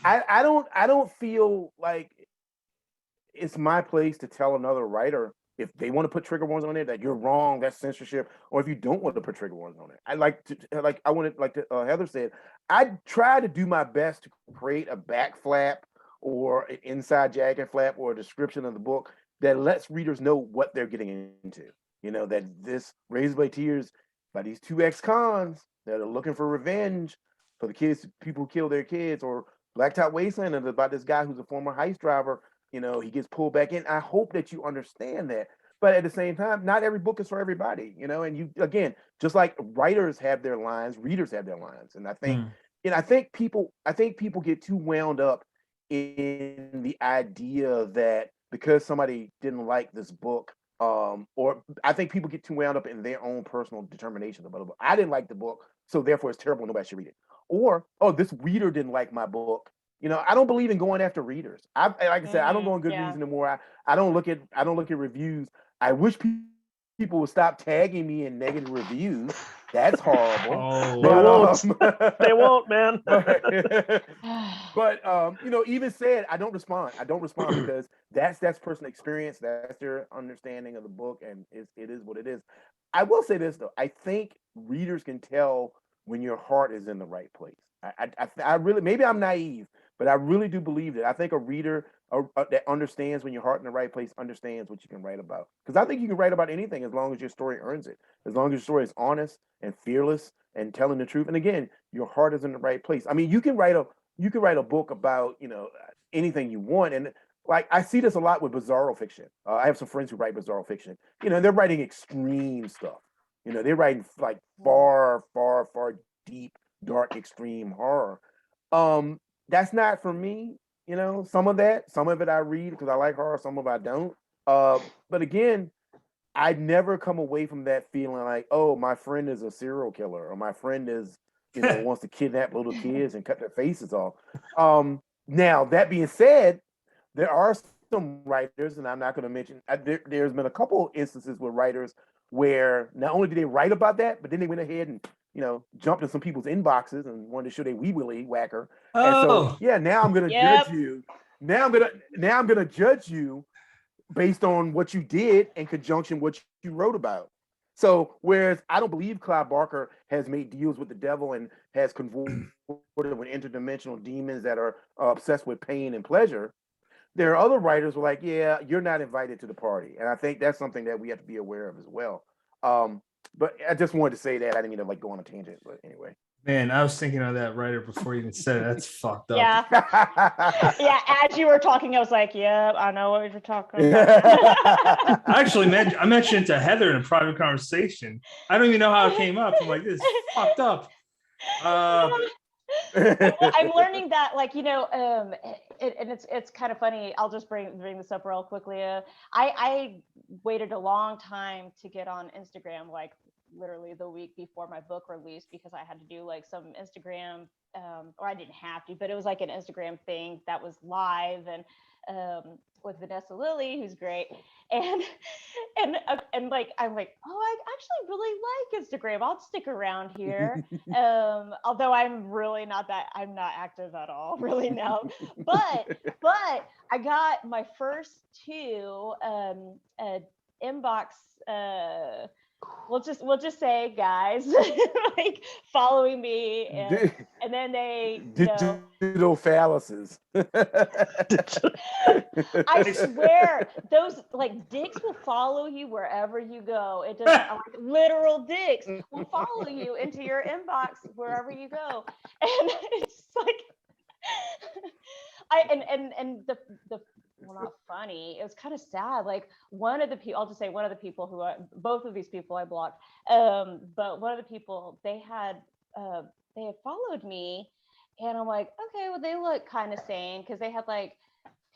I don't feel like it's my place to tell another writer if they want to put trigger warnings on there that you're wrong, that's censorship, or if you don't want to put trigger warnings on it. Heather said, I try to do my best to create a back flap or an inside jacket flap or a description of the book that lets readers know what they're getting into. That this Razorblade Tears by these two ex-cons that are looking for revenge for the people who kill their kids, or Blacktop Wasteland is about this guy who's a former heist driver. He gets pulled back in. I hope that you understand that. But at the same time, not every book is for everybody, and you, again, just like writers have their lines, readers have their lines. And I think, I think people get too wound up in the idea that because somebody didn't like this book, or I think people get too wound up in their own personal determinations about a book. I didn't like the book, so therefore it's terrible, nobody should read it. Or, oh, this reader didn't like my book. I don't believe in going after readers. Like I said, I don't go on Goodreads anymore. I don't look at reviews. I wish people would stop tagging me in negative reviews. That's horrible. They won't, man. But even said, I don't respond. Because that's personal experience. That's their understanding of the book, and it is what it is. I will say this though. I think readers can tell when your heart is in the right place. I really, maybe I'm naive, but I really do believe that. I think a reader that understands when your heart in the right place understands what you can write about. Because I think you can write about anything as long as your story earns it. As long as your story is honest and fearless and telling the truth. And again, your heart is in the right place. I mean, you can write a book about anything you want. And like I see this a lot with bizarro fiction. I have some friends who write bizarro fiction. They're writing extreme stuff. They're writing like far, far, far deep, dark, extreme horror. That's not for me. Some of it I read because I like horror, some of it I don't. But again, I never come away from that feeling like, oh, my friend is a serial killer, or my friend is, wants to kidnap little kids and cut their faces off. Now that being said, there are some writers, and I'm not going to mention. There's been a couple instances with writers where not only did they write about that, but then they went ahead and jumped in some people's inboxes and wanted to show they wee willy whacker. Oh, and so yeah, now I'm gonna judge you. Now I'm gonna judge you based on what you did in conjunction what you wrote about. So whereas I don't believe Clive Barker has made deals with the devil and has convorted with interdimensional demons that are obsessed with pain and pleasure, there are other writers who are like, yeah, you're not invited to the party. And I think that's something that we have to be aware of as well. But I just wanted to say that. I didn't mean to go on a tangent, but anyway. Man, I was thinking of that writer before you even said it. That's fucked up. Yeah. Yeah, as you were talking, I was like, yeah, I know what you're talking about. Actually, I mentioned it to Heather in a private conversation. I don't even know how it came up. I'm like, this is fucked up. Well, I'm learning that, and it's kind of funny. I'll just bring this up real quickly. I waited a long time to get on Instagram, like literally the week before my book released, because I had to do like some Instagram, or I didn't have to, but it was like an Instagram thing that was live, and with Vanessa Lilly, who's great, and like I'm like, oh, I actually really like Instagram. I'll stick around here. Although I'm really not active at all really now. But I got my first two inbox. We'll just say guys like following me, and then they digital phalluses. I swear those like dicks will follow you wherever you go. It doesn't, like, literal dicks will follow you into your inbox wherever you go, and it's like the well, not funny. It was kind of sad. Like one of the people, I'll just say one of the people who both of these people I blocked. But one of the people, they had followed me, and I'm like, okay, well, they look kind of sane, because they had like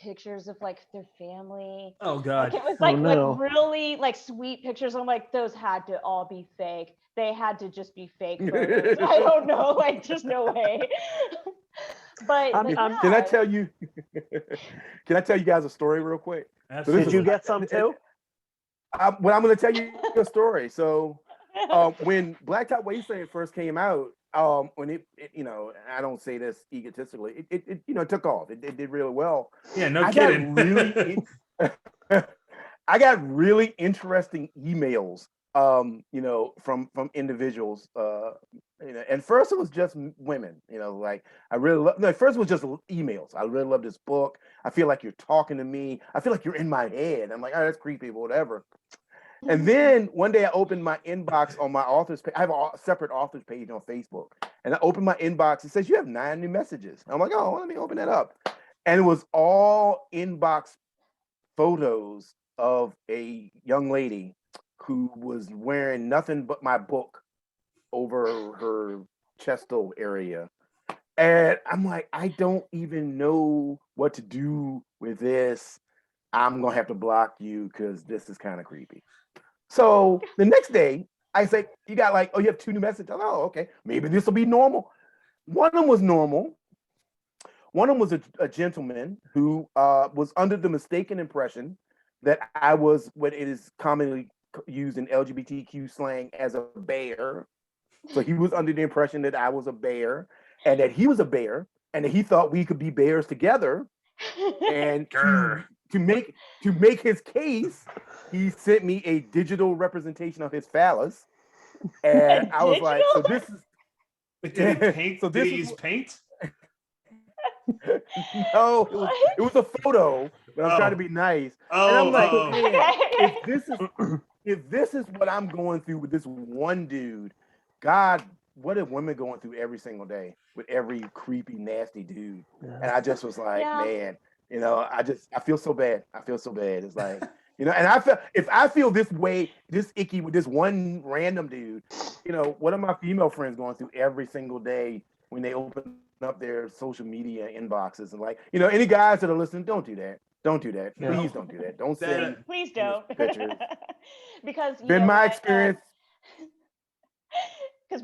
pictures of like their family. Oh God. Like, it was like really like sweet pictures. I'm like, those had to all be fake. They had to just be fake photos. I don't know. Like, just no way. But yeah. Can I tell you? Can I tell you guys a story real quick? Did you get some too? Well, I'm going to tell you a story. So when Blacktop Wasteland first came out, when it I don't say this egotistically, it took off. It did really well. Yeah, no I kidding. I got really interesting emails, from individuals. And first it was just women. Like I really love. No, first it was just emails. I really love this book. I feel like you're talking to me. I feel like you're in my head. I'm like, oh, that's creepy, but whatever. And then one day I opened my inbox on my author's page. I have a separate author's page on Facebook. And I opened my inbox. It says, you have 9 new messages. I'm like, oh, let me open that up. And it was all inbox photos of a young lady who was wearing nothing but my book over her chestal area. And I'm like, I don't even know what to do with this. I'm going to have to block you because this is kind of creepy. So the next day, I say, you got you have 2 new messages. Oh, okay. Maybe this will be normal. One of them was normal. One of them was a gentleman who was under the mistaken impression that I was what it is commonly used in LGBTQ slang as a bear. So he was under the impression that I was a bear and that he was a bear and that he thought we could be bears together. And to make his case, he sent me a digital representation of his phallus. And I was like, so this is Did he paint? So did he use paint? No, it was a photo, but I'm trying to be nice. And I'm like, man, if this is what I'm going through with this one dude, God, what are women going through every single day with every creepy, nasty dude? Yeah. And I just was like, man, I feel so bad. I feel so bad. It's like, and if I feel this way, this icky with this one random dude, what are my female friends going through every single day when they open up their social media inboxes and any guys that are listening, don't do that. Don't do that. No. Please don't do that. Don't send please don't. pictures. Because been my experience.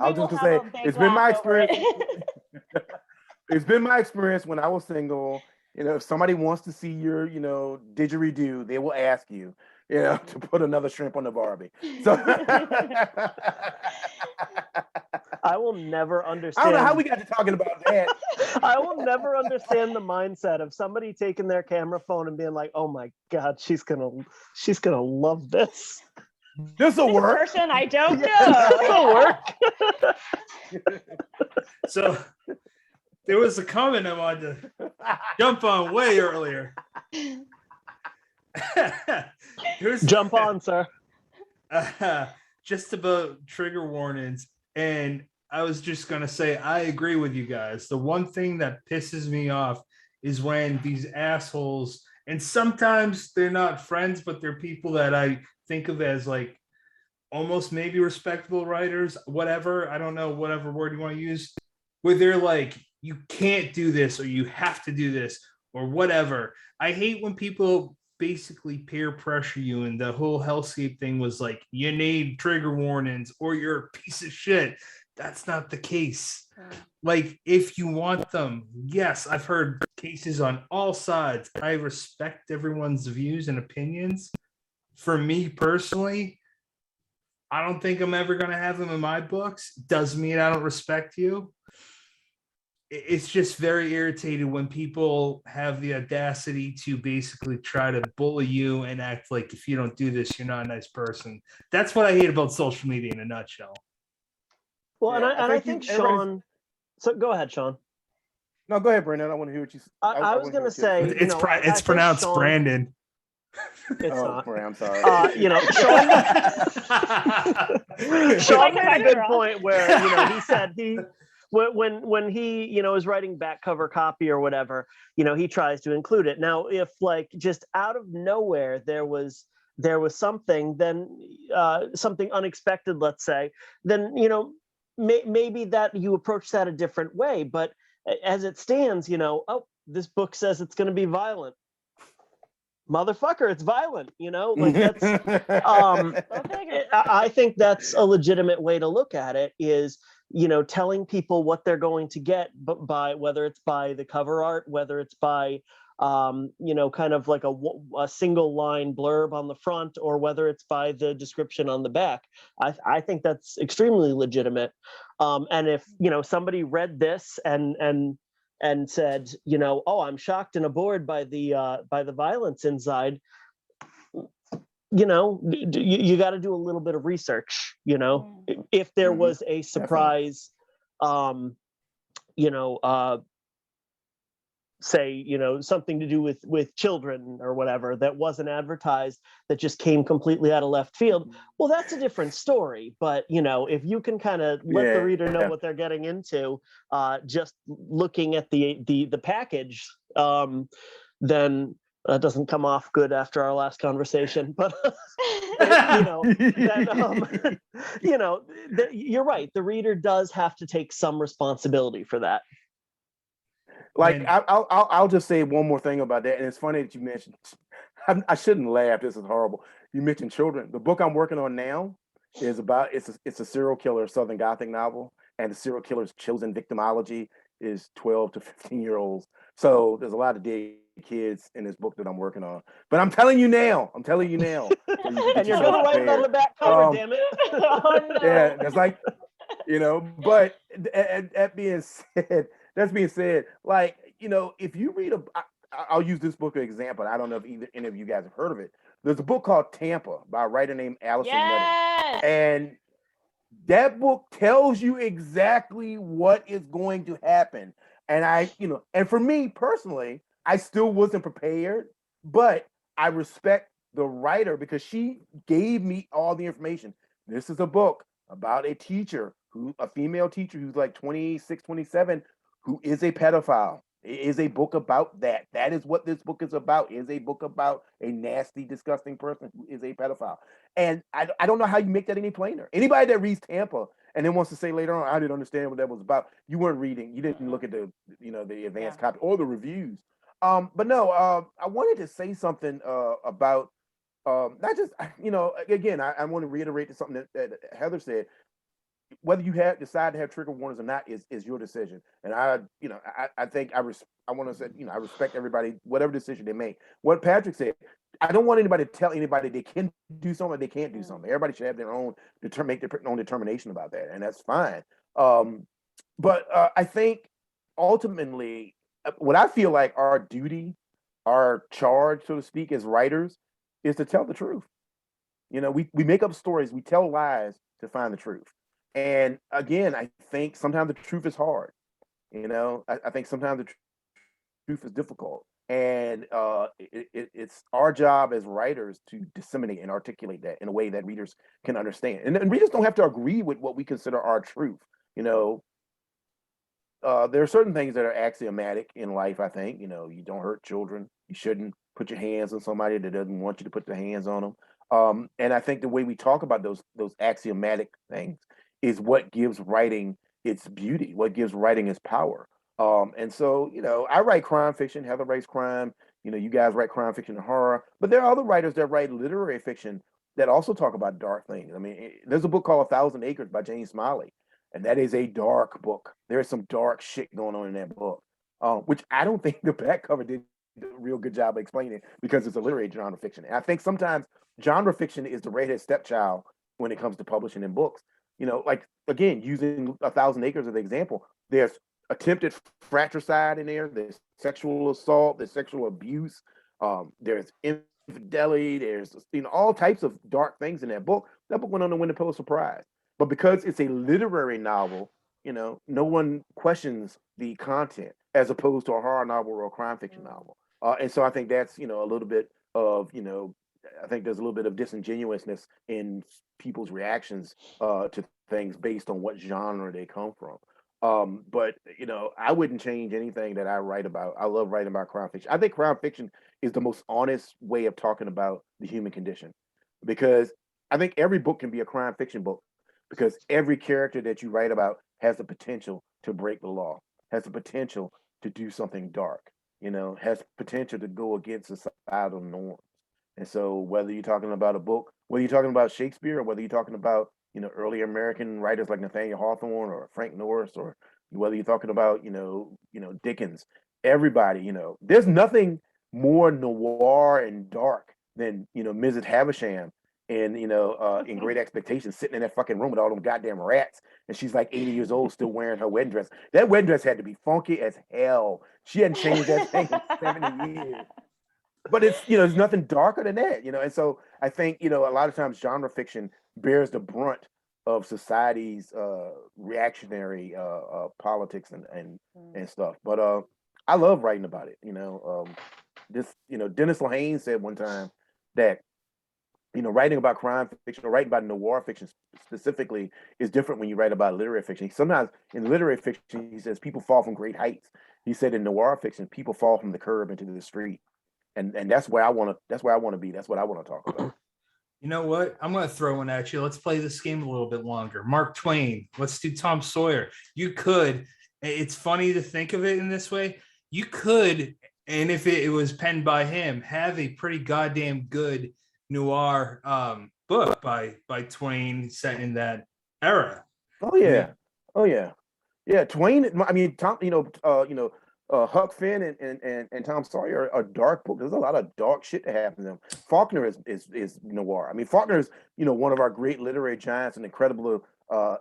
I was just gonna say it's been my experience. It's been my experience when I was single. If somebody wants to see your, didgeridoo, they will ask you, to put another shrimp on the Barbie. So I will never understand. I don't know how we got to talking about that. I will never understand the mindset of somebody taking their camera phone and being like, "Oh my God, she's gonna love this. This'll work." Person I don't know. This'll work. So there was a comment I wanted to jump on way earlier. Jump on, sir. Just about trigger warnings. And I was just going to say, I agree with you guys. The one thing that pisses me off is when these assholes, and sometimes they're not friends, but they're people that I think of as almost maybe respectable writers, whatever. I don't know, whatever word you want to use, where they're like, you can't do this, or you have to do this, or whatever. I hate when people basically peer pressure you, and the whole hellscape thing was like, you need trigger warnings or you're a piece of shit. That's not the case. If you want them, yes, I've heard cases on all sides. I respect everyone's views and opinions. For me personally, I don't think I'm ever going to have them in my books. Doesn't mean I don't respect you. It's just very irritating when people have the audacity to basically try to bully you and act like if you don't do this, you're not a nice person. That's what I hate about social media in a nutshell. Well, yeah, and I think Shawn. So go ahead, Shawn. No, go ahead, Brandon. I want to hear what you. I was going to say it's pronounced Shawn, Brandon. It's not. I'm sorry. Shawn made a good point where he said when he is writing back cover copy or whatever, he tries to include it. Now, if just out of nowhere there was something, then something unexpected, let's say, then maybe that you approach that a different way. But as it stands, this book says it's going to be violent. Motherfucker, it's violent. That's. I think that's a legitimate way to look at it. Is telling people what they're going to get, but by whether it's by the cover art, whether it's by kind of like a single line blurb on the front, or whether it's by the description on the back. I think that's extremely legitimate. And if somebody read this and said, oh, I'm shocked and abhorred by the violence inside, you got to do a little bit of research. If there was a surprise, say something to do with children or whatever that wasn't advertised, that just came completely out of left field, well, that's a different story. But if you can kind of let the reader know what they're getting into, just looking at the package, then that doesn't come off good after our last conversation. But you're right, the reader does have to take some responsibility for that. Like, I'll just say one more thing about that, and it's funny that you mentioned. I shouldn't laugh. This is horrible. You mentioned children. The book I'm working on now is about it's a serial killer Southern Gothic novel, and the serial killer's chosen victimology is 12 to 15-year-olds. So there's a lot of dead kids in this book that I'm working on. But I'm telling you now. So you and you're gonna write it on the back cover, damn it. Oh, no. Yeah, that's like, But that being said. That's being said, like, if you read I'll use this book as an example. I don't know if any of you guys have heard of it. There's a book called Tampa by a writer named Allison Nutting. And that book tells you exactly what is going to happen. And and for me personally, I still wasn't prepared, but I respect the writer because she gave me all the information. This is a book about a female teacher who's like 26, 27, who is a pedophile. It is a book about that. That is what this book is about. It is a book about a nasty, disgusting person who is a pedophile. And I don't know how you make that any plainer. Anybody that reads Tampa and then wants to say later on, I didn't understand what that was about, you weren't reading. You didn't look at the advanced copy or the reviews. But no, I wanted to say something about not just, again, I want to reiterate something that Heather said. Whether you decide to have trigger warnings or not is your decision. And I think I want to say, I respect everybody, whatever decision they make. What Patrick said, I don't want anybody to tell anybody they can do something or they can't do something. Everybody should have their own make their own determination about that, and that's fine. But I think ultimately, what I feel like our duty, our charge, so to speak, as writers, is to tell the truth. We make up stories, we tell lies to find the truth. And again, I think sometimes the truth is hard. I think sometimes the truth is difficult. And it's our job as writers to disseminate and articulate that in a way that readers can understand. And readers don't have to agree with what we consider our truth. There are certain things that are axiomatic in life, I think. You don't hurt children. You shouldn't put your hands on somebody that doesn't want you to put their hands on them. And I think the way we talk about those axiomatic things is what gives writing its beauty, what gives writing its power. And so, I write crime fiction, Heather writes crime, you guys write crime fiction and horror, but there are other writers that write literary fiction that also talk about dark things. I mean, there's a book called 1,000 Acres by James Smiley, and that is a dark book. There is some dark shit going on in that book, which I don't think the back cover did a real good job of explaining because it's a literary genre fiction. And I think sometimes genre fiction is the redhead stepchild when it comes to publishing in books. Like, again, using 1,000 Acres as an example, there's attempted fratricide in there, there's sexual assault, there's sexual abuse, there's infidelity, there's all types of dark things in that book. That book went on to win the Pulitzer Prize. But because it's a literary novel, no one questions the content as opposed to a horror novel or a crime fiction novel. And so I think that's, a little bit of, I think there's a little bit of disingenuousness in people's reactions to things based on what genre they come from. But I wouldn't change anything that I write about. I love writing about crime fiction. I think crime fiction is the most honest way of talking about the human condition, because I think every book can be a crime fiction book, because every character that you write about has the potential to break the law, has the potential to do something dark, has potential to go against societal norms. And so whether you're talking about a book, whether you're talking about Shakespeare, or whether you're talking about, early American writers like Nathaniel Hawthorne or Frank Norris, or whether you're talking about, Dickens, everybody, you know, there's nothing more noir and dark than, you know, Mrs. Havisham and, you know, in Great Expectations, sitting in that fucking room with all them goddamn rats. And she's like 80 years old, still wearing her wedding dress. That wedding dress had to be funky as hell. She hadn't changed that thing in 70 years. But it's, you know, there's nothing darker than that, you know. And so I think, you know, a lot of times genre fiction bears the brunt of society's reactionary politics and stuff. But I love writing about it, you know. This, you know, Dennis Lehane said one time that, you know, writing about crime fiction or writing about noir fiction specifically is different when you write about literary fiction. Sometimes in literary fiction, he says people fall from great heights. He said in noir fiction, people fall from the curb into the street. And that's where I want to, that's where I want to be. That's what I want to talk about. You know what? I'm going to throw one at you. Let's play this game a little bit longer. Mark Twain. Let's do Tom Sawyer. You could. It's funny to think of it in this way. You could, and if it was penned by him, have a pretty goddamn good noir book by Twain set in that era. Oh yeah, oh yeah, yeah. Twain. I mean, Tom. Huck Finn and Tom Sawyer are dark books. There's a lot of dark shit that happens in them. Faulkner is noir. I mean, Faulkner is, you know, one of our great literary giants, an incredible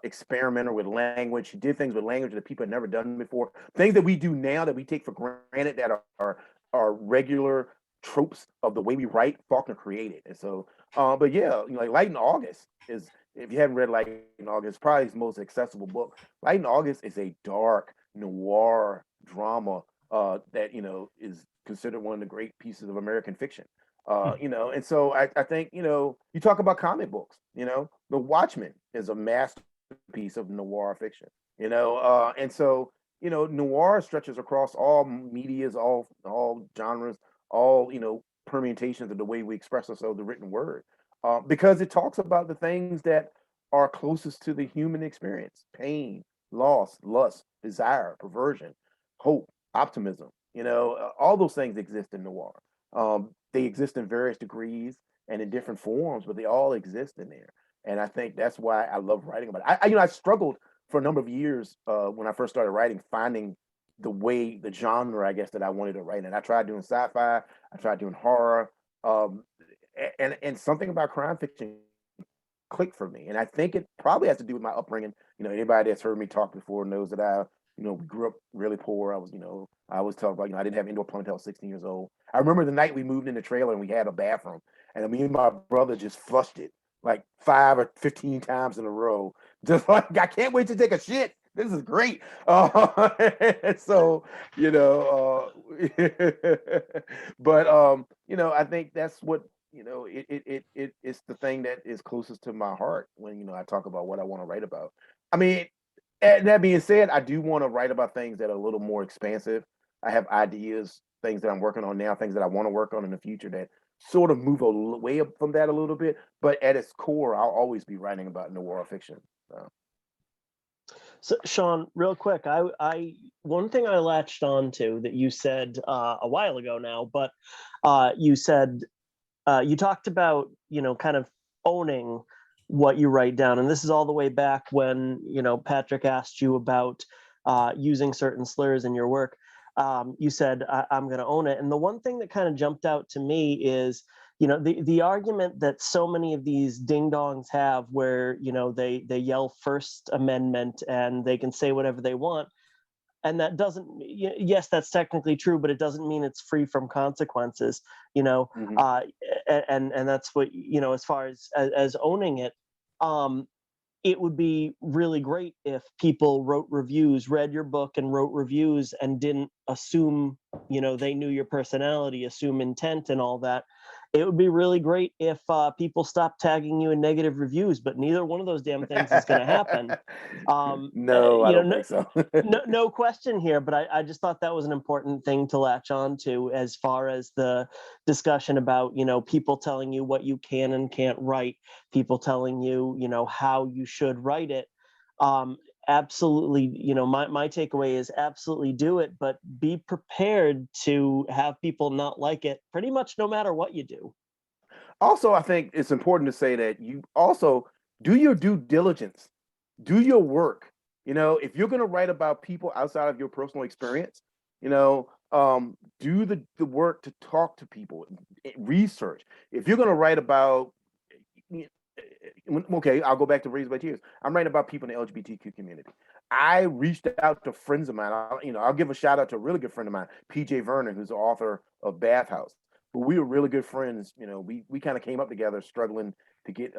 experimenter with language. He did things with language that people had never done before. Things that we do now that we take for granted that are regular tropes of the way we write. Faulkner created, and so. But yeah, you know, like Light in August is. If you haven't read Light in August, it's probably his most accessible book. Light in August is a dark noir drama that, you know, is considered one of the great pieces of American fiction. You know, and so I think, you know, you talk about comic books, you know, The Watchmen is a masterpiece of noir fiction, you know, and so, you know, noir stretches across all medias, all genres, all, you know, permutations of the way we express ourselves, the written word, because it talks about the things that are closest to the human experience: pain, loss, lust, desire, perversion, hope, optimism. You know, all those things exist in noir. They exist in various degrees and in different forms, but they all exist in there. And I think that's why I love writing about it. I struggled for a number of years when I first started writing, finding the genre, I guess, that I wanted to write. And I tried doing sci-fi, I tried doing horror, and something about crime fiction clicked for me. And I think it probably has to do with my upbringing. You know, anybody that's heard me talk before knows that I, you know, grew up really poor. I was, you know, I always talk about, you know, I didn't have indoor plumbing until I was 16 years old. I remember the night we moved in the trailer and we had a bathroom, and me and my brother just flushed it like 5 or 15 times in a row. Just like, I can't wait to take a shit. This is great. So, you know, but you know, I think that's what, you know, it's the thing that is closest to my heart when, you know, I talk about what I want to write about. I mean, and that being said, I do want to write about things that are a little more expansive. I have ideas, things that I'm working on now, things that I want to work on in the future that sort of move away from that a little bit. But at its core, I'll always be writing about noir fiction. So, Shawn, real quick, I one thing I latched on to that you said a while ago now, but you said you talked about, you know, kind of owning what you write down, and this is all the way back when, you know, Patrick asked you about using certain slurs in your work. You said, I'm going to own it. And the one thing that kind of jumped out to me is, you know, the argument that so many of these ding dongs have where, you know, they yell First Amendment and they can say whatever they want. And that doesn't, yes, that's technically true, but it doesn't mean it's free from consequences, you know. And that's what, you know, as far as owning it, it would be really great if people read your book and wrote reviews and didn't assume, you know, they knew your personality, assume intent and all that. It would be really great if people stopped tagging you in negative reviews, but neither one of those damn things is going to happen. No, I don't think so. No question here, but I just thought that was an important thing to latch on to as far as the discussion about, you know, people telling you what you can and can't write, people telling you, you know, how you should write it. Absolutely, you know, my takeaway is absolutely do it, but be prepared to have people not like it pretty much no matter what you do. Also, I think it's important to say that you also do your due diligence, do your work. You know, if you're going to write about people outside of your personal experience, you know, Do the work to talk to people, research. If you're going to write about, okay, I'll go back to Razorblade Tears. I'm writing about people in the LGBTQ community. I reached out to friends of mine. I'll give a shout out to a really good friend of mine, PJ Vernon, who's the author of Bathhouse. But we were really good friends. We kind of came up together, struggling to get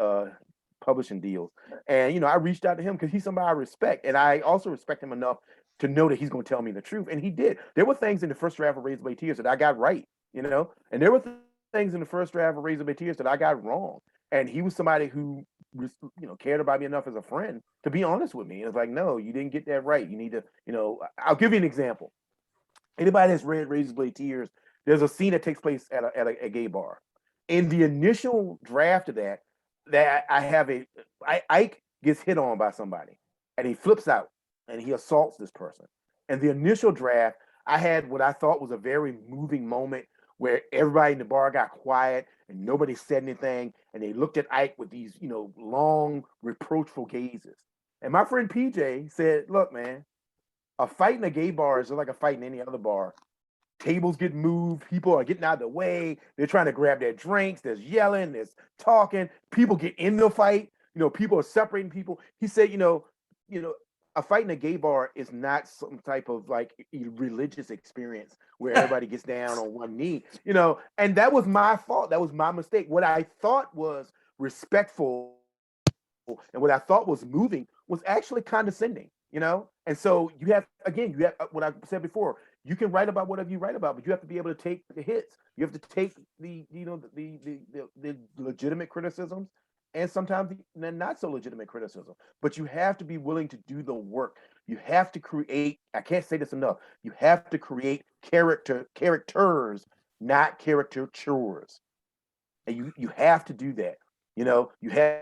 publishing deals. And I reached out to him because he's somebody I respect, and I also respect him enough to know that he's going to tell me the truth. And he did. There were things in the first draft of Razorblade Tears that I got right, and there were things in the first draft of Razorblade Tears that I got wrong. And he was somebody who, cared about me enough as a friend to be honest with me. And it's like, no, you didn't get that right. You need to, I'll give you an example. Anybody that's read Razorblade Tears, there's a scene that takes place at a gay bar. In the initial draft of that I have Ike gets hit on by somebody, and he flips out and he assaults this person. And the initial draft, I had what I thought was a very moving moment where everybody in the bar got quiet and nobody said anything, and they looked at Ike with these, long, reproachful gazes. And my friend PJ said, look, man, a fight in a gay bar is just like a fight in any other bar. Tables get moved, people are getting out of the way, they're trying to grab their drinks, there's yelling, there's talking, people get in the fight, people are separating people. He said, a fight in a gay bar is not some type of like religious experience where everybody gets down on one knee, and that was my fault. That was my mistake. What I thought was respectful and what I thought was moving was actually condescending, And so you have what I said before, you can write about whatever you write about, but you have to be able to take the hits. You have to take the legitimate criticisms and sometimes the not so legitimate criticism. But you have to be willing to do the work. You have to create, I can't say this enough, you have to create characters, not caricatures. And you have to do that. You have,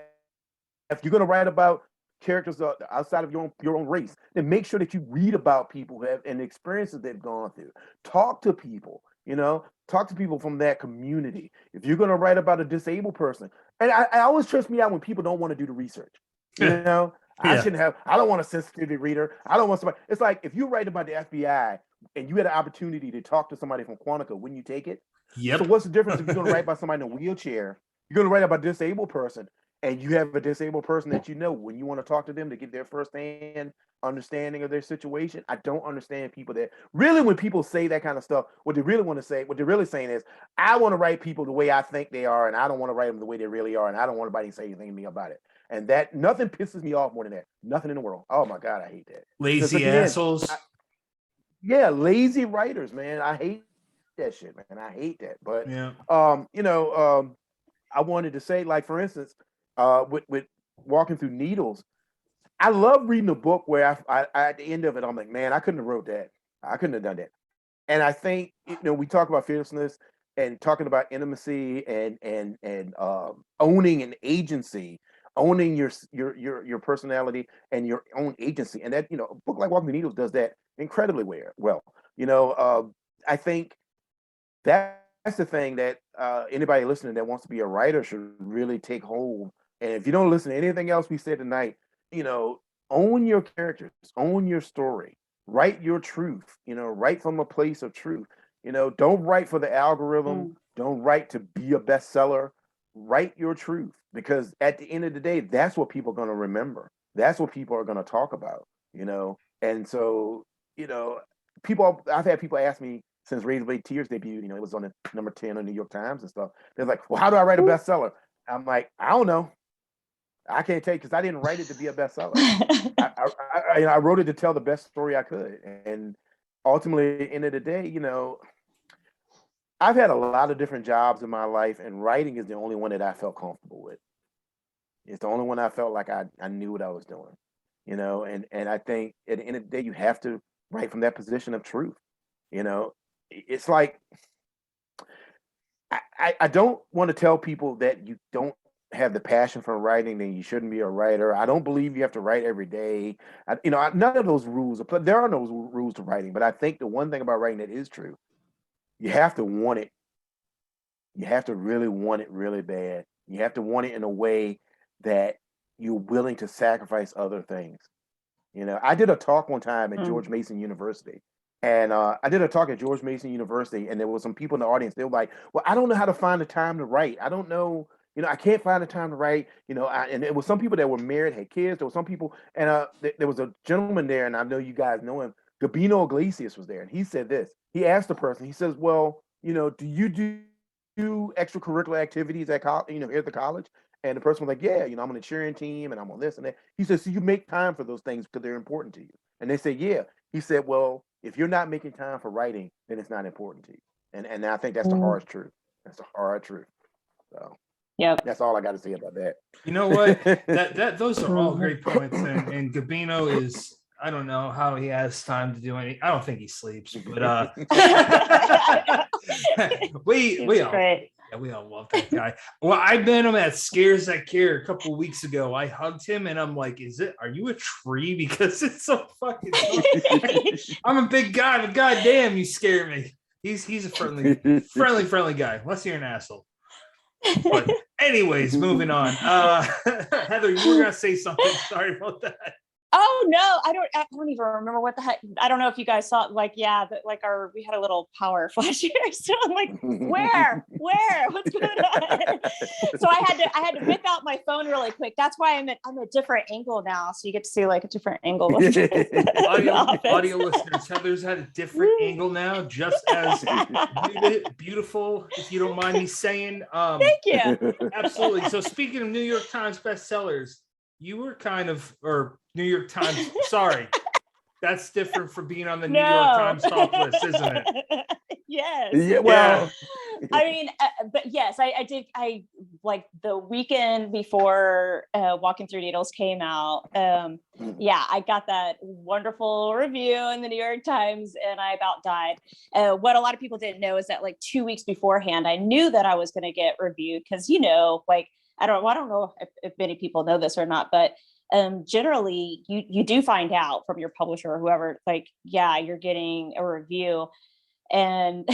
if you're going to write about characters outside of your own race, then make sure that you read about people who have and the experiences they've gone through. Talk to people, talk to people from that community. If you're going to write about a disabled person, and I always trust me out when people don't want to do the research. I don't want a sensitivity reader. I don't want somebody. It's like if you write about the FBI and you had an opportunity to talk to somebody from Quantico, wouldn't you take it? Yep. So what's the difference if you're going to write about somebody in a wheelchair? You're going to write about a disabled person, and you have a disabled person that when you want to talk to them to get their firsthand understanding of their situation. I don't understand people that really, when people say that kind of stuff, what they really want to say, what they're really saying is, I want to write people the way I think they are, and I don't want to write them the way they really are, and I don't want anybody to say anything to me about it. And that nothing pisses me off more than that. Nothing in the world. Oh my God, I hate that. Lazy assholes. Lazy writers, man. I hate that shit, man. I hate that. But I wanted to say, like, for instance, with Walking Through Needles, I love reading a book where I at the end of it, I'm like, man, I couldn't have wrote that. I couldn't have done that. And I think, we talk about fearlessness and talking about intimacy and owning an agency, owning your personality and your own agency. And that, a book like Walking Through Needles does that incredibly well. I think that's the thing that anybody listening that wants to be a writer should really take hold. And if you don't listen to anything else we said tonight, own your characters, own your story, write your truth, write from a place of truth. Don't write for the algorithm. Don't write to be a bestseller. Write your truth, because at the end of the day, that's what people are going to remember. That's what people are going to talk about, And so, I've had people ask me since Razorblade Tears debuted, it was on the number 10 on New York Times and stuff. They're like, well, how do I write a bestseller? I'm like, I don't know. I can't tell you because I didn't write it to be a bestseller. I wrote it to tell the best story I could. And ultimately, at the end of the day, I've had a lot of different jobs in my life, and writing is the only one that I felt comfortable with. It's the only one I felt like I knew what I was doing, and I think at the end of the day, you have to write from that position of truth. It's like, I don't want to tell people that you don't have the passion for writing, then you shouldn't be a writer. I don't believe you have to write every day. None of those rules apply. There are no rules to writing, but I think the one thing about writing that is true, you have to want it. You have to really want it really bad. You have to want it in a way that you're willing to sacrifice other things. I did a talk one time at George Mason University, And I did a talk at George Mason University, and there were some people in the audience. They were like, "Well, I don't know how to find the time to write. I don't know, I can't find the time to write. And it was some people that were married, had kids. There were some people, and there was a gentleman there, and I know you guys know him. Gabino Iglesias was there, and he said this. He asked the person. He says, "Well, do you do extracurricular activities at college? Here at the college?" And the person was like, "Yeah, I'm on a cheering team, and I'm on this and that." He says, "So you make time for those things because they're important to you?" And they said, "Yeah." He said, "Well, if you're not making time for writing, then it's not important to you." And I think that's the hard truth. That's the hard truth. So that's all I got to say about that. You know what? that those are all great points. And Gabino is, I don't know how he has time to do any. I don't think he sleeps, but we all love that guy. Well, I met him at Scares That Care a couple of weeks ago. I hugged him and I'm like, are you a tree? Because it's so fucking I'm a big guy, but goddamn, you scare me. He's a friendly guy. Unless you're an asshole. But anyways, moving on. Heather, you were gonna say something. Sorry about that. Oh no, I don't even remember what the heck. I don't know if you guys saw we had a little power flash here. So I'm like, where? What's going on? So I had to whip out my phone really quick. That's why I'm at a different angle now. So you get to see like a different angle. audio listeners, Heather's at a different angle now, just as beautiful, if you don't mind me saying. Thank you. Absolutely. So speaking of New York Times bestsellers, you were or New York Times, sorry. That's different for being on the New York Times top list, isn't it? Yes. Yeah, well. I mean, but yes, I did. I like the weekend before Walking Through Needles came out. I got that wonderful review in the New York Times and I about died. What a lot of people didn't know is that like 2 weeks beforehand, I knew that I was going to get reviewed because, I don't know if many people know this or not, but generally you do find out from your publisher or whoever, you're getting a review. And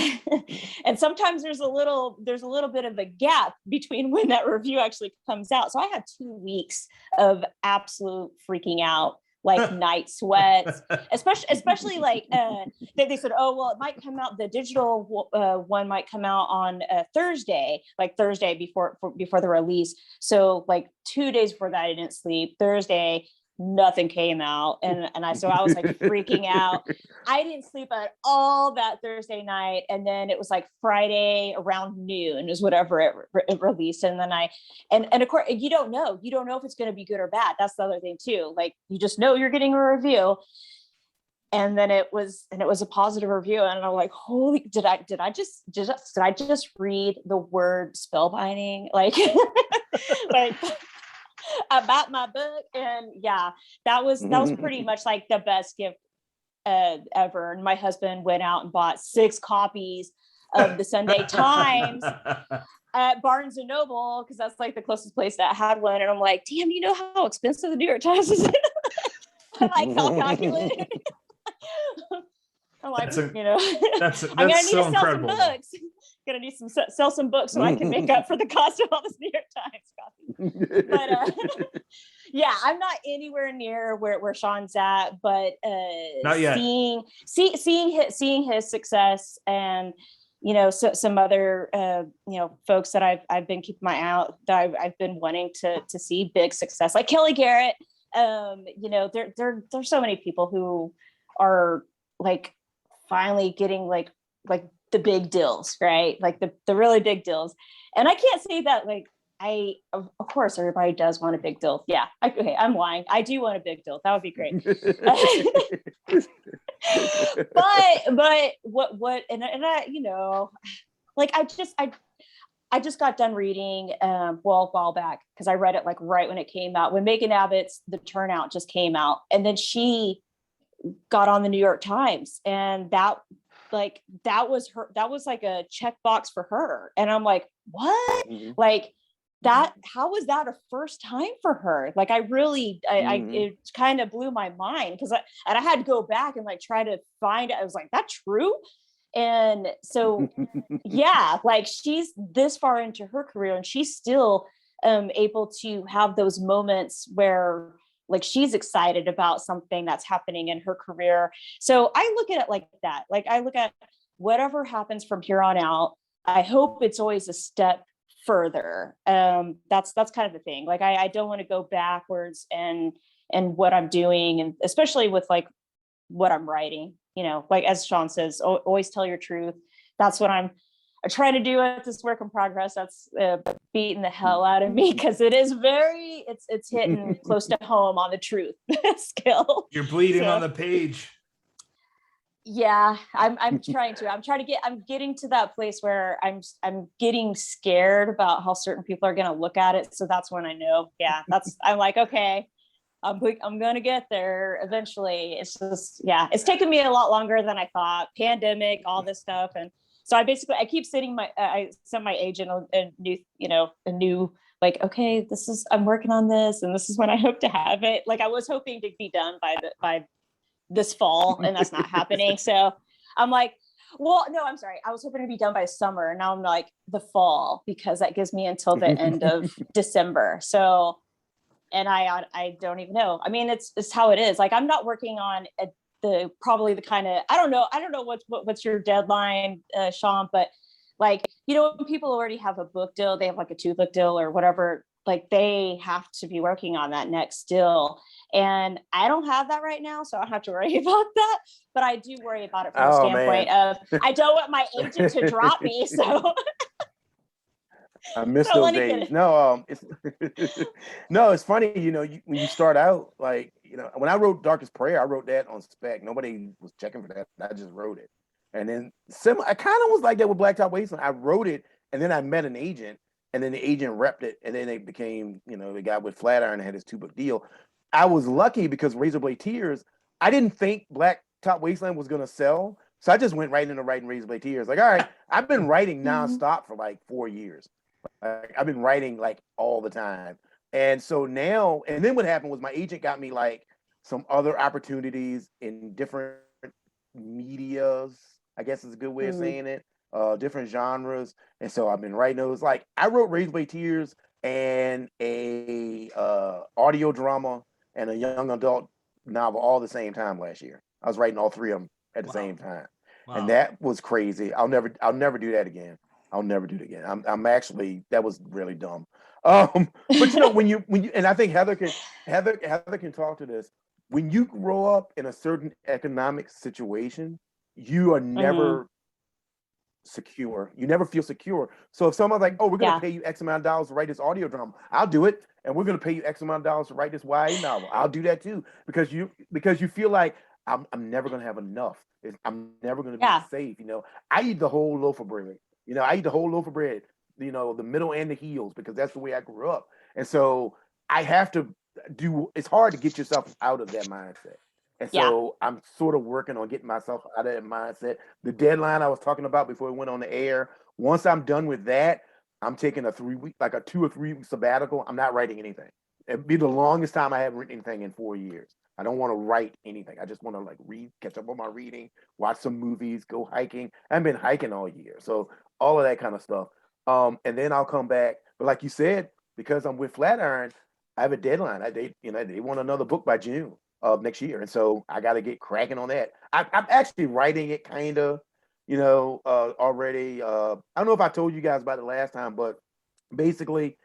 and sometimes there's a little bit of a gap between when that review actually comes out. So I had 2 weeks of absolute freaking out, like night sweats, especially like they said, oh well, it might come out, the digital one might come out on Thursday before the release. So like 2 days before that I didn't sleep. Thursday nothing came out, and I was like freaking out. I didn't sleep at all that Thursday night, and then it was like Friday around noon is whatever it released, and then and of course you don't know if it's going to be good or bad. That's the other thing too. Like you just know you're getting a review, and then it was a positive review, and I'm like, holy, did I just read the word spellbinding like like about my book? And that was pretty much like the best gift ever. And my husband went out and bought 6 copies of the Sunday Times at Barnes and Noble because that's like the closest place that had one. And I'm like, damn, you know how expensive the New York Times is? I like calculated. I'm like, that's I'm gonna need so to sell incredible. some books. Gonna need to sell some books so I can make up for the cost of all this New York Times copy. But I'm not anywhere near where Shawn's at, but not yet. Seeing his success, and so some other folks that I've been keeping my eye out, that I've been wanting to see big success, like Kelly Garrett. There's so many people who are like finally getting like the big deals, right? Like the really big deals. And I can't say that like of course everybody does want a big deal. Yeah. I'm lying. I do want a big deal. That would be great. but what and I like I just got done reading a while back because I read it like right when it came out, when Megan Abbott's The Turnout just came out, and then she got on the New York Times, and that was like a checkbox for her. And I'm like, what? Mm-hmm. Like that, how was that a first time for her? Like I really, it kind of blew my mind because I had to go back and like try to find it. I was like, that true? And so, like she's this far into her career and she's still able to have those moments where like she's excited about something that's happening in her career. So I look at it like that. Like I look at whatever happens from here on out, I hope it's always a step further. That's kind of the thing. Like I don't want to go backwards and what I'm doing, and especially with like what I'm writing, you know, like as Shawn says, always tell your truth. That's what I try to do at this work in progress. That's beating the hell out of me, because it is it's hitting close to home on the truth skill. You're bleeding on the page. Yeah, I'm getting to that place where I'm getting scared about how certain people are going to look at it. So that's when I know, I'm like, okay, I'm going to get there eventually. It's just, it's taken me a lot longer than I thought. Pandemic, all this stuff. And so I keep sending I sent my agent a new, like, okay, I'm working on this, and this is when I hope to have it. Like I was hoping to be done by this fall, and that's not happening. So I'm like, well, no, I'm sorry. I was hoping to be done by summer. Now I'm like the fall, because that gives me until the end of December. So, and I don't even know. I mean, it's how it is. Like I'm not working on probably the kind of, I don't know what's your deadline, Shawn, but like, you know, when people already have a book deal, they have like a 2-book deal or whatever, like they have to be working on that next deal. And I don't have that right now, so I don't have to worry about that. But I do worry about it from the standpoint of I don't want my agent to drop me. So I miss those days. No, it's funny, you know, when you start out, like, you know, when I wrote Darkest Prayer, I wrote that on spec. Nobody was checking for that. I just wrote it. And then I kind of was like that with Blacktop Wasteland. I wrote it, and then I met an agent, and then the agent repped it, and then they became, you know, the guy with Flatiron had his 2-book deal. I was lucky because Razorblade Tears, I didn't think Blacktop Wasteland was going to sell. So I just went right into writing Razorblade Tears. Like, all right, I've been writing nonstop for like 4 years. Like, I've been writing like all the time. And so now, and then what happened was my agent got me like some other opportunities in different medias, I guess is a good way of saying it, different genres. And so I've been writing those. Like I wrote Razorblade Tears and a audio drama and a young adult novel all the same time last year. I was writing all 3 of them at the same time. Wow. And that was crazy. I'll never do that again. I'll never do it again. I'm actually, that was really dumb. But you know, when you and I think Heather can talk to this. When you grow up in a certain economic situation, you are never secure. You never feel secure. So if someone's like, "Oh, we're going to pay you X amount of dollars to write this audio drama," I'll do it. And we're going to pay you X amount of dollars to write this YA novel. I'll do that too, because you feel like I'm never going to have enough. I'm never going to be safe. You know, I eat the whole loaf of bread. You know, I eat the whole loaf of bread. You know, the middle and the heels, because that's the way I grew up. And so I have to it's hard to get yourself out of that mindset. And so I'm sort of working on getting myself out of that mindset. The deadline I was talking about before we went on the air, once I'm done with that, I'm taking a 3-week, like a 2 or 3 week sabbatical. I'm not writing anything. It'd be the longest time I haven't written anything in 4 years. I don't want to write anything. I just want to like read, catch up on my reading, watch some movies, go hiking. I haven't been hiking all year. So all of that kind of stuff. And then I'll come back. But like you said, because I'm with Flatiron, I have a deadline. They want another book by June of next year. And so I got to get cracking on that. I'm actually writing it kind of, already. I don't know if I told you guys about it last time, but basically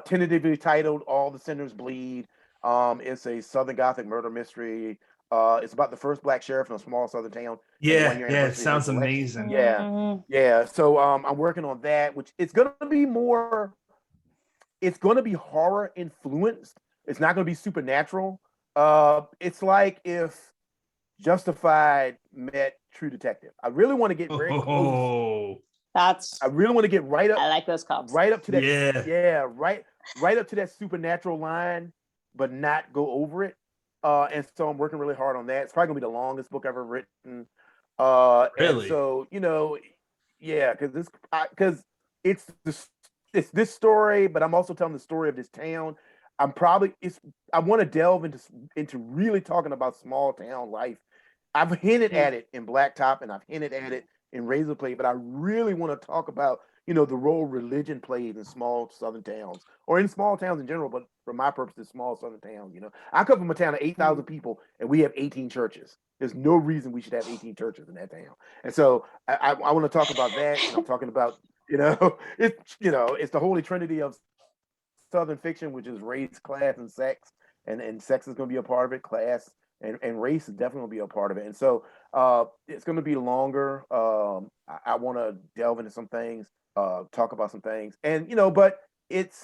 tentatively titled All the Sinners Bleed. It's a Southern Gothic murder mystery. It's about the first Black sheriff in a small Southern town. Yeah, it sounds amazing. Yeah. So I'm working on that, which it's going to be horror influenced. It's not going to be supernatural. It's like if Justified met True Detective. I really want to get very close. I really want to get right up. I like those cops. Right up to that. Right up to that supernatural line, but not go over it. And so I'm working really hard on that. It's probably gonna be the longest book I've ever written. Really? And so because it's this story, but I'm also telling the story of this town. I want to delve into really talking about small town life. I've hinted at it in Blacktop, and I've hinted at it in Razorblade, but I really want to talk about, the role religion played in small southern towns, or in small towns in general, but for my purposes, small southern towns. I come from a town of 8,000 people, and we have 18 churches. There's no reason we should have 18 churches in that town. And so I want to talk about that. And I'm talking about, it's the holy trinity of Southern fiction, which is race, class, and sex. And sex is going to be a part of it. Class and race is definitely going to be a part of it. And so it's going to be longer. I want to delve into some things, talk about some things. And, but it's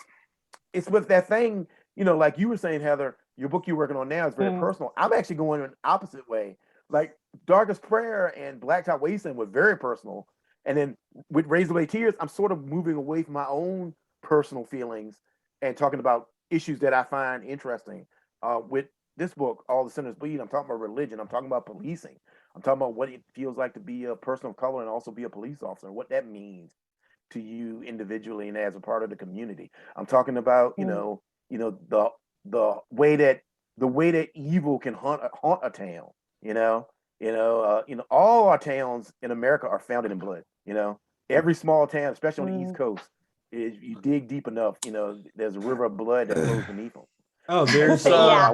with that thing, like you were saying, Heather, your book you're working on now is very personal. I'm actually going an opposite way. Like Darkest Prayer and Blacktop Wasteland were very personal. And then with Razorblade Tears, I'm sort of moving away from my own personal feelings and talking about issues that I find interesting. With this book, All the Sinners Bleed, I'm talking about religion. I'm talking about policing. I'm talking about what it feels like to be a person of color and also be a police officer, what that means to you individually and as a part of the community. I'm talking about, the way that evil can haunt a town. All our towns in America are founded in blood. Every small town, especially on the East Coast, is you dig deep enough, there's a river of blood that flows beneath them. Oh, there's I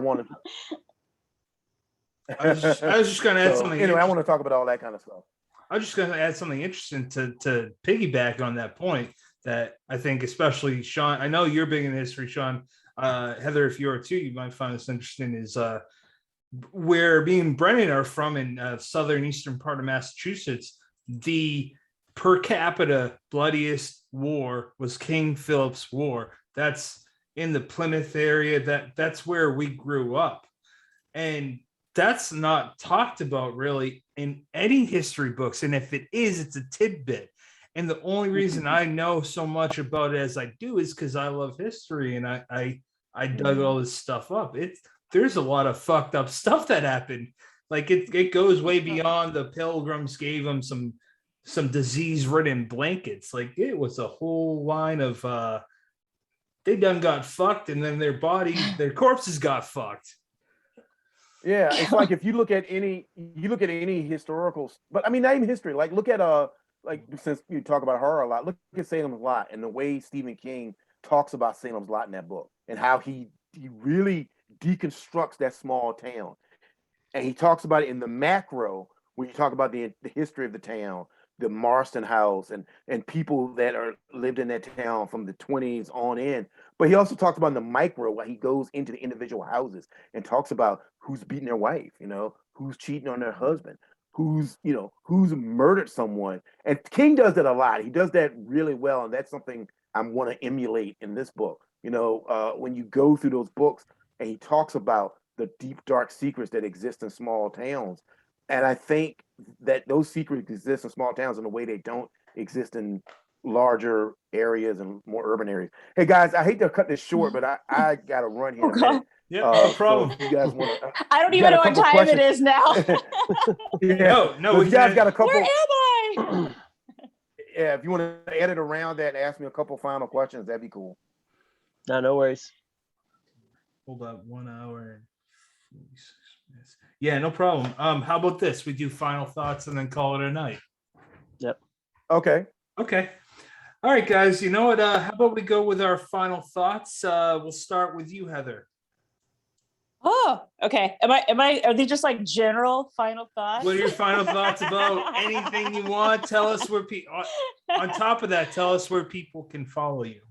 was just going to add something. Anyway, I want to talk about all that kind of stuff. I was just going to add something interesting to piggyback on that point that I think, especially Shawn, I know you're big in history, Shawn. Heather, if you are too, you might find this interesting. Is where me and Brennan are from in southern eastern part of Massachusetts. The per capita bloodiest war was King Philip's War. That's in the Plymouth area. That's where we grew up, and that's not talked about really in any history books. And if it is, it's a tidbit. And the only reason I know so much about it as I do is because I love history, and I dug all this stuff up. There's a lot of fucked up stuff that happened. Like it goes way beyond the Pilgrims gave them some disease-ridden blankets. Like it was a whole line of they done got fucked, and then their corpses got fucked. Yeah, it's like if you look at any historical, but I mean not even history. Like look at like since you talk about horror a lot, look at Salem's Lot and the way Stephen King talks about Salem's Lot in that book and how he really deconstructs that small town, and he talks about it in the macro when you talk about the history of the town, the Marston House, and people that lived in that town from the 20s on in. But he also talks about in the micro where he goes into the individual houses and talks about who's beating their wife, who's cheating on their husband, who's murdered someone. And King does that a lot. He does that really well, and that's something I want to emulate in this book. When you go through those books and he talks about the deep, dark secrets that exist in small towns. And I think that those secrets exist in small towns in a way they don't exist in larger areas and more urban areas. Hey guys, I hate to cut this short, but I got to run here. Yeah, no problem. So if you guys want to, I don't even know what time it is now. Yeah. No, if you guys got a couple. Where am I? Yeah, if you want to edit around that and ask me a couple final questions, that'd be cool. No worries. Hold up, 1 hour and 46 minutes. Yeah, no problem. How about this? We do final thoughts and then call it a night. Yep. Okay. All right, guys. You know what? How about we go with our final thoughts? We'll start with you, Heather. Oh, okay. Are they just like general final thoughts? What are your final thoughts about anything you want? Tell us where on top of that, tell us where people can follow you.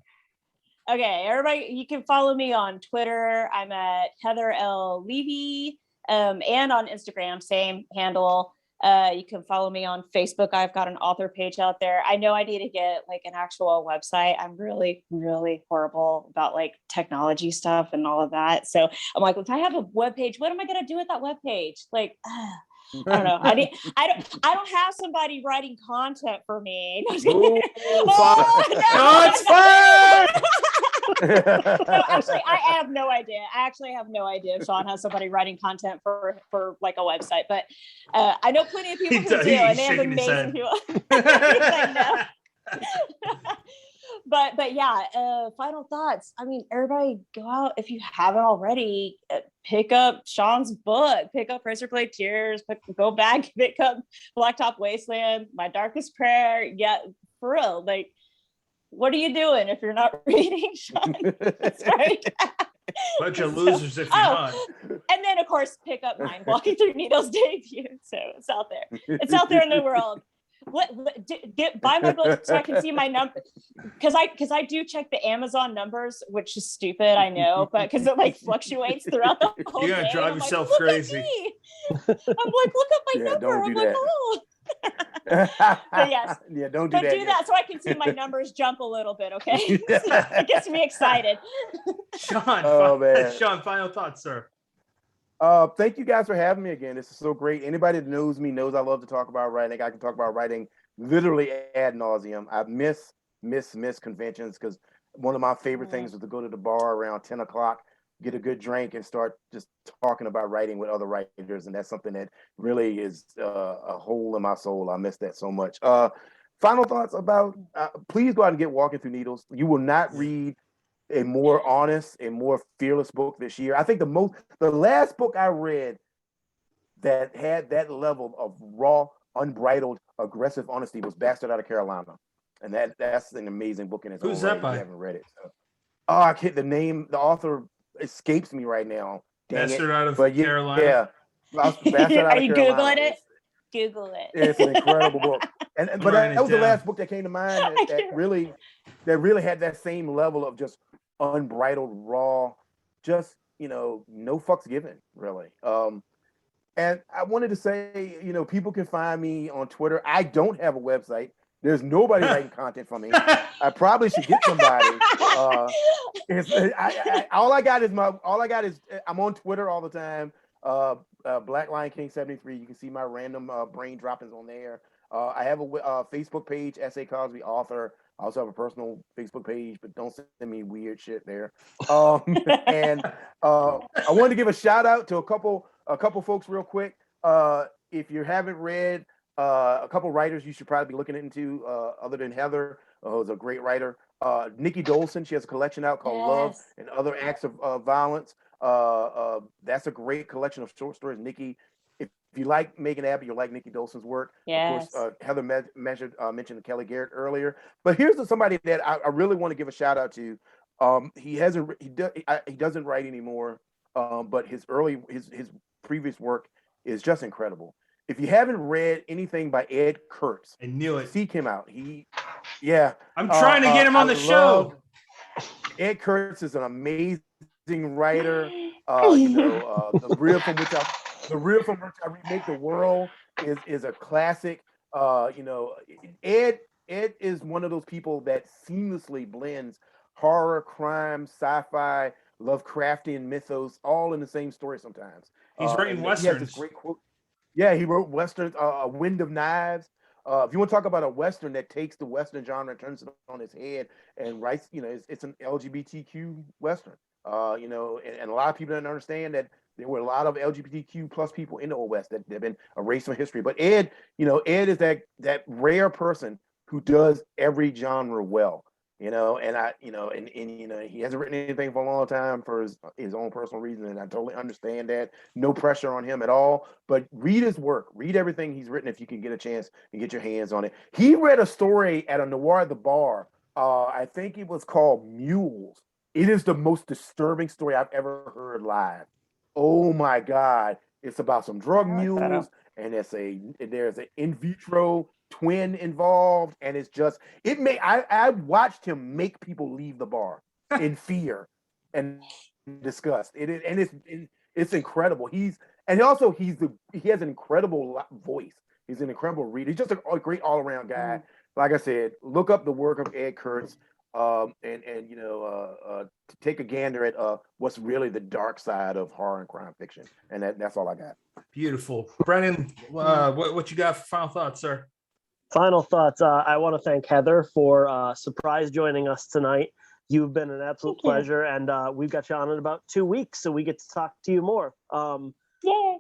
Okay, everybody, you can follow me on Twitter. I'm at Heather L. Levy, and on Instagram, same handle. You can follow me on Facebook. I've got an author page out there. I know I need to get like an actual website. I'm really, really horrible about like technology stuff and all of that. So I'm like, if I have a web page, what am I going to do with that web page? Like, I don't know. I don't have somebody writing content for me. Ooh, Shots fired! No, actually, I have no idea. I actually have no idea if Shawn has somebody writing content for like a website, but I know plenty of people who do, and they have amazing people. But but yeah, final thoughts. I mean, everybody go out if you haven't already. Pick up Shawn's book. Pick up Razorblade Tears. Go back, pick up Blacktop Wasteland, My Darkest Prayer. Yeah, for real. Like, what are you doing if you're not reading Shawn? That's right. Bunch of losers if you're not. And then of course pick up mine, Walking Through Needles debut. So it's out there. It's out there in the world. Buy my book so I can see my number, because I do check the Amazon numbers, which is stupid, I know, but because it like fluctuates throughout the whole You're gonna day. drive I'm yourself like, crazy. I'm like, look at my number. don't I'm do like, that. oh. But yes, Yeah, don't do but that. do that so I can see my numbers jump a little bit. Okay, it gets me excited. Sean, Oh, man. Sean, final thoughts, sir. Thank you guys for having me again. This is so great. Anybody that knows me knows I love to talk about writing. I can talk about writing literally ad nauseum. I miss conventions because one of my favorite things was to go to the bar around 10 o'clock, get a good drink, and start just talking about writing with other writers. And that's something that really is a hole in my soul. I miss that so much. Final thoughts about, please go out and get Walking Through Needles. You will not read a more honest and more fearless book this year. I think the last book I read that had that level of raw, unbridled, aggressive honesty was Bastard Out of Carolina. And that's an amazing book in its Who's own right that by? if you haven't read it. So. Oh, I can't, the author escapes me right now. Dang Bastard it. Out of But Carolina. Yeah. Are you Googling it? Google it. It's an incredible book. But that was the last book that came to mind that really had that same level of just unbridled, raw, just, no fucks given, really. And I wanted to say, people can find me on Twitter. I don't have a website. There's nobody writing content for me. I probably should get somebody. All I got is I'm on Twitter all the time. Black Lion King 73. You can see my random brain droppings on there. I have a Facebook page, S.A. Cosby author. I also have a personal Facebook page, but don't send me weird shit there. And I wanted to give a shout out to a couple folks real quick. If you haven't read a couple writers you should probably be looking into other than Heather, who's a great writer. Nikki Dolson, she has a collection out called Love and Other Acts of Violence. That's a great collection of short stories. Nikki, if you like Megan Abbott, you'll like Nikki Dolson's work. Yes. Of course, Heather mentioned Kelly Garrett earlier. But here's somebody that I really want to give a shout out to. He doesn't write anymore, but his previous work is just incredible. If you haven't read anything by Ed Kurtz, I knew it. Seek him out. I'm trying to get him on the show. Ed Kurtz is an amazing writer. The Real from Which I Remake the World is a classic. Ed is one of those people that seamlessly blends horror, crime, sci-fi, Lovecraftian mythos, all in the same story sometimes. He's writing westerns. He has this great quote. Yeah, he wrote westerns, A Wind of Knives. If you want to talk about a western that takes the western genre and turns it on its head and writes, it's an LGBTQ western. And a lot of people don't understand that there were a lot of LGBTQ plus people in the Old West that have been erased from history. But Ed is that rare person who does every genre well. He hasn't written anything for a long time for his own personal reasons, and I totally understand that. No pressure on him at all. But read his work, read everything he's written if you can get a chance and get your hands on it. He read a story at a Noir at the Bar. I think it was called Mules. It is the most disturbing story I've ever heard live. Oh my God! It's about some drug mules, and there's an in vitro twin involved, and it's just I watched him make people leave the bar in fear and disgust. It's incredible. He has an incredible voice. He's an incredible reader. He's just a great all around guy. Like I said, look up the work of Ed Kurtz, to take a gander at what's really the dark side of horror and crime fiction. And that's all I got. Beautiful, Brennan. What you got for final thoughts, sir? Final thoughts. I want to thank Heather for surprise joining us tonight. You've been an absolute pleasure, and we've got you on in about 2 weeks, so we get to talk to you more. Yay.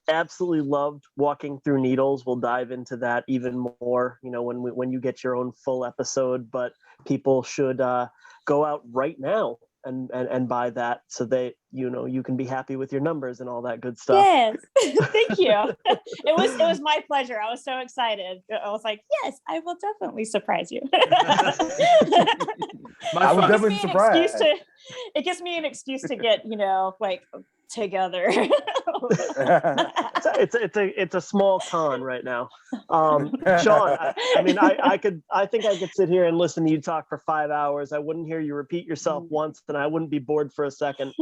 Absolutely loved Walking Through Needles. We'll dive into that even more, when you get your own full episode, but people should go out right now and buy that so they, you can be happy with your numbers and all that good stuff. Yes. Thank you. It was my pleasure. I was so excited. I was like, yes, I will definitely surprise you. I was definitely surprised. It gives me an excuse to get, together. It's a small con right now. Sean, I think I could sit here and listen to you talk for 5 hours. I wouldn't hear you repeat yourself once, and I wouldn't be bored for a second.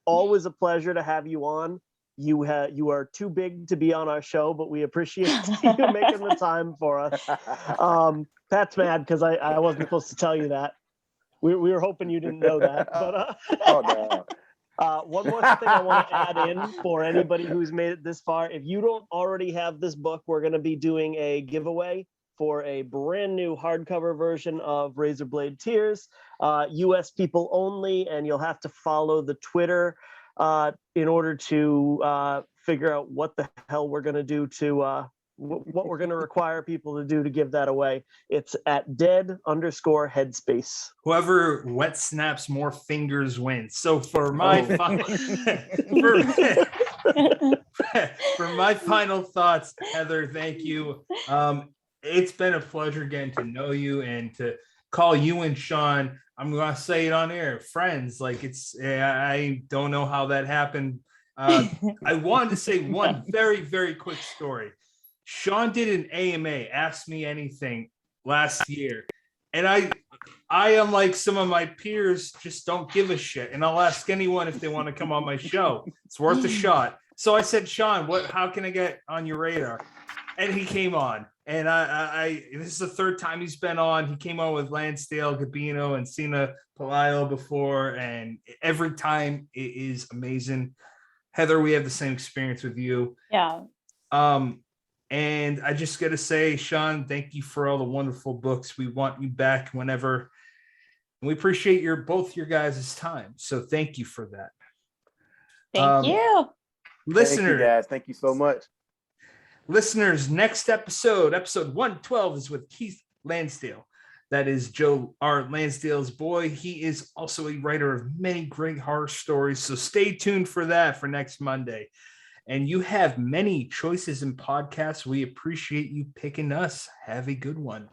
Always a pleasure to have you on. You are too big to be on our show, but we appreciate you making the time for us. Pat's mad because I wasn't supposed to tell you that. We were hoping you didn't know that, but Oh, no. one more thing I want to add in for anybody who's made it this far. If you don't already have this book, we're going to be doing a giveaway for a brand new hardcover version of Razorblade Tears, US people only, and you'll have to follow the Twitter in order to figure out what the hell we're going to do to what we're going to require people to do to give that away. It's at dead_headspace. Whoever wet snaps more fingers wins. So for my for my final thoughts, Heather, thank you. It's been a pleasure getting to know you and to call you and Shawn. I'm gonna say it on air, friends. I don't know how that happened. I wanted to say one very, very quick story. Shawn did an AMA, Ask Me Anything, last year. And I am like some of my peers, just don't give a shit. And I'll ask anyone if they want to come on my show. It's worth a shot. So I said, Shawn, how can I get on your radar? And he came on. And this is the third time he's been on. He came on with Lansdale, Gabino, and Cena Palaio before. And every time it is amazing. Heather, we have the same experience with you. Yeah. And I just got to say, Shawn, thank you for all the wonderful books. We want you back whenever. And we appreciate both your guys' time. So thank you for that. Thank you. Listeners, Thank you guys. Thank you so much. Listeners, next episode 112, is with Keith Lansdale. That is Joe R. Lansdale's boy. He is also a writer of many great horror stories. So stay tuned for that for next Monday. And you have many choices in podcasts. We appreciate you picking us. Have a good one.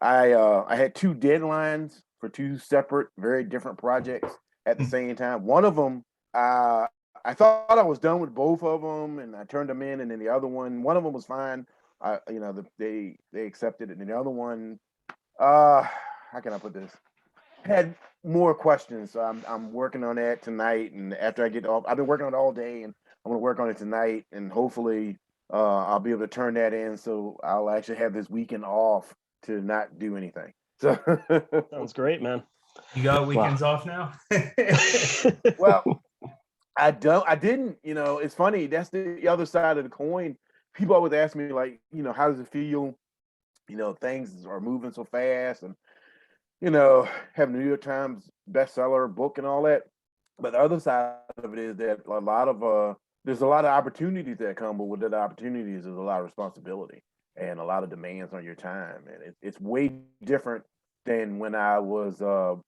I had 2 deadlines for 2 separate, very different projects at the same time. One of them, I thought I was done with both of them, and I turned them in. And then the other one of them was fine. They accepted it. And the other one, how can I put this? Had more questions. So I'm working on that tonight, and after I get off, I've been working on it all day, and I'm going to work on it tonight, and hopefully I'll be able to turn that in, so I'll actually have this weekend off to not do anything. So Sounds great, man. You got weekends off now? Well, I didn't. It's funny. That's the other side of the coin. People always ask me, like, how does it feel? Things are moving so fast, and having the New York Times bestseller book and all that. But the other side of it is that there's a lot of opportunities that come, but with that opportunities, there's a lot of responsibility and a lot of demands on your time. And it's way different than when I was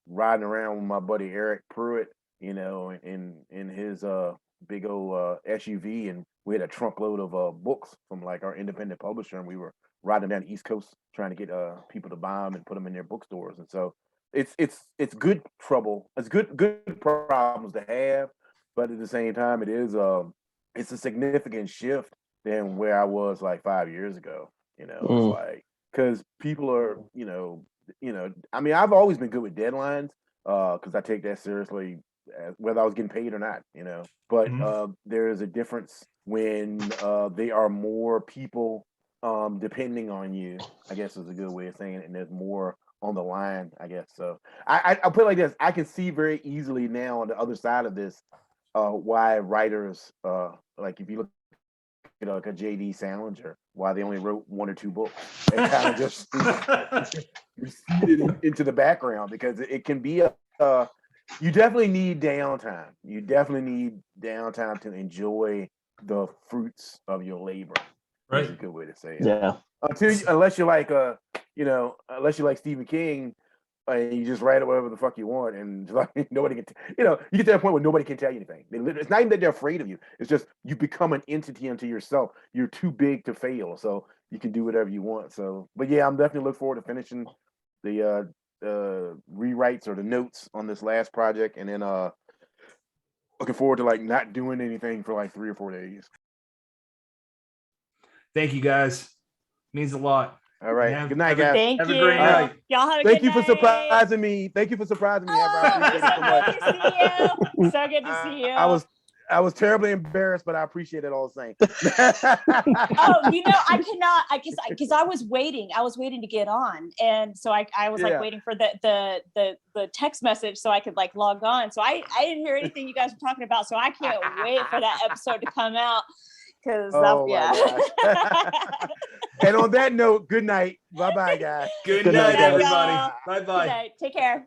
riding around with my buddy Eric Pruitt, in his big old SUV, and we had a trunkload of books from like our independent publisher, and we were riding down the East Coast trying to get people to buy them and put them in their bookstores. And so it's good trouble. It's good problems to have, but at the same time, it's a significant shift than where I was like 5 years ago. It's like, because people are, I've always been good with deadlines because I take that seriously, whether I was getting paid or not. But there is a difference when there are more people depending on you, I guess is a good way of saying it, and there's more on the line, I guess. So I'll put it like this: I can see very easily now on the other side of this why writers, like if you look at like a J.D. Salinger, why they only wrote 1 or 2 books and kind of just receded into the background, because it can be you definitely need downtime. You definitely need downtime to enjoy the fruits of your labor. That's a Right. good way to say it. Yeah. Unless you're like unless you're like Stephen King, and you just write whatever the fuck you want, and like nobody can, you get to that point where nobody can tell you anything. It's not even that they're afraid of you. It's just you become an entity unto yourself. You're too big to fail, so you can do whatever you want. So, but yeah, I'm definitely looking forward to finishing the rewrites or the notes on this last project, and then looking forward to like not doing anything for like 3 or 4 days. Thank you guys. Means a lot. All right. Have- Good night, have a- guys. Thank Have a you. great night. Y'all have a Thank good you for night. surprising me. Thank you for surprising me. Heather. I Oh, appreciate it so much. so good to see you. So good to see you. I was terribly embarrassed, but I appreciate it all the same. Oh, I cannot. Because I was waiting. I was waiting to get on, and so I was Yeah. like waiting for the text message so I could like log on. So I didn't hear anything you guys were talking about. So I can't wait for that episode to come out. Because Oh, yeah. And on that note, good night. Bye bye, guys. Good Good night, night, guys. everybody. y'all. Bye bye. Good night. Take care.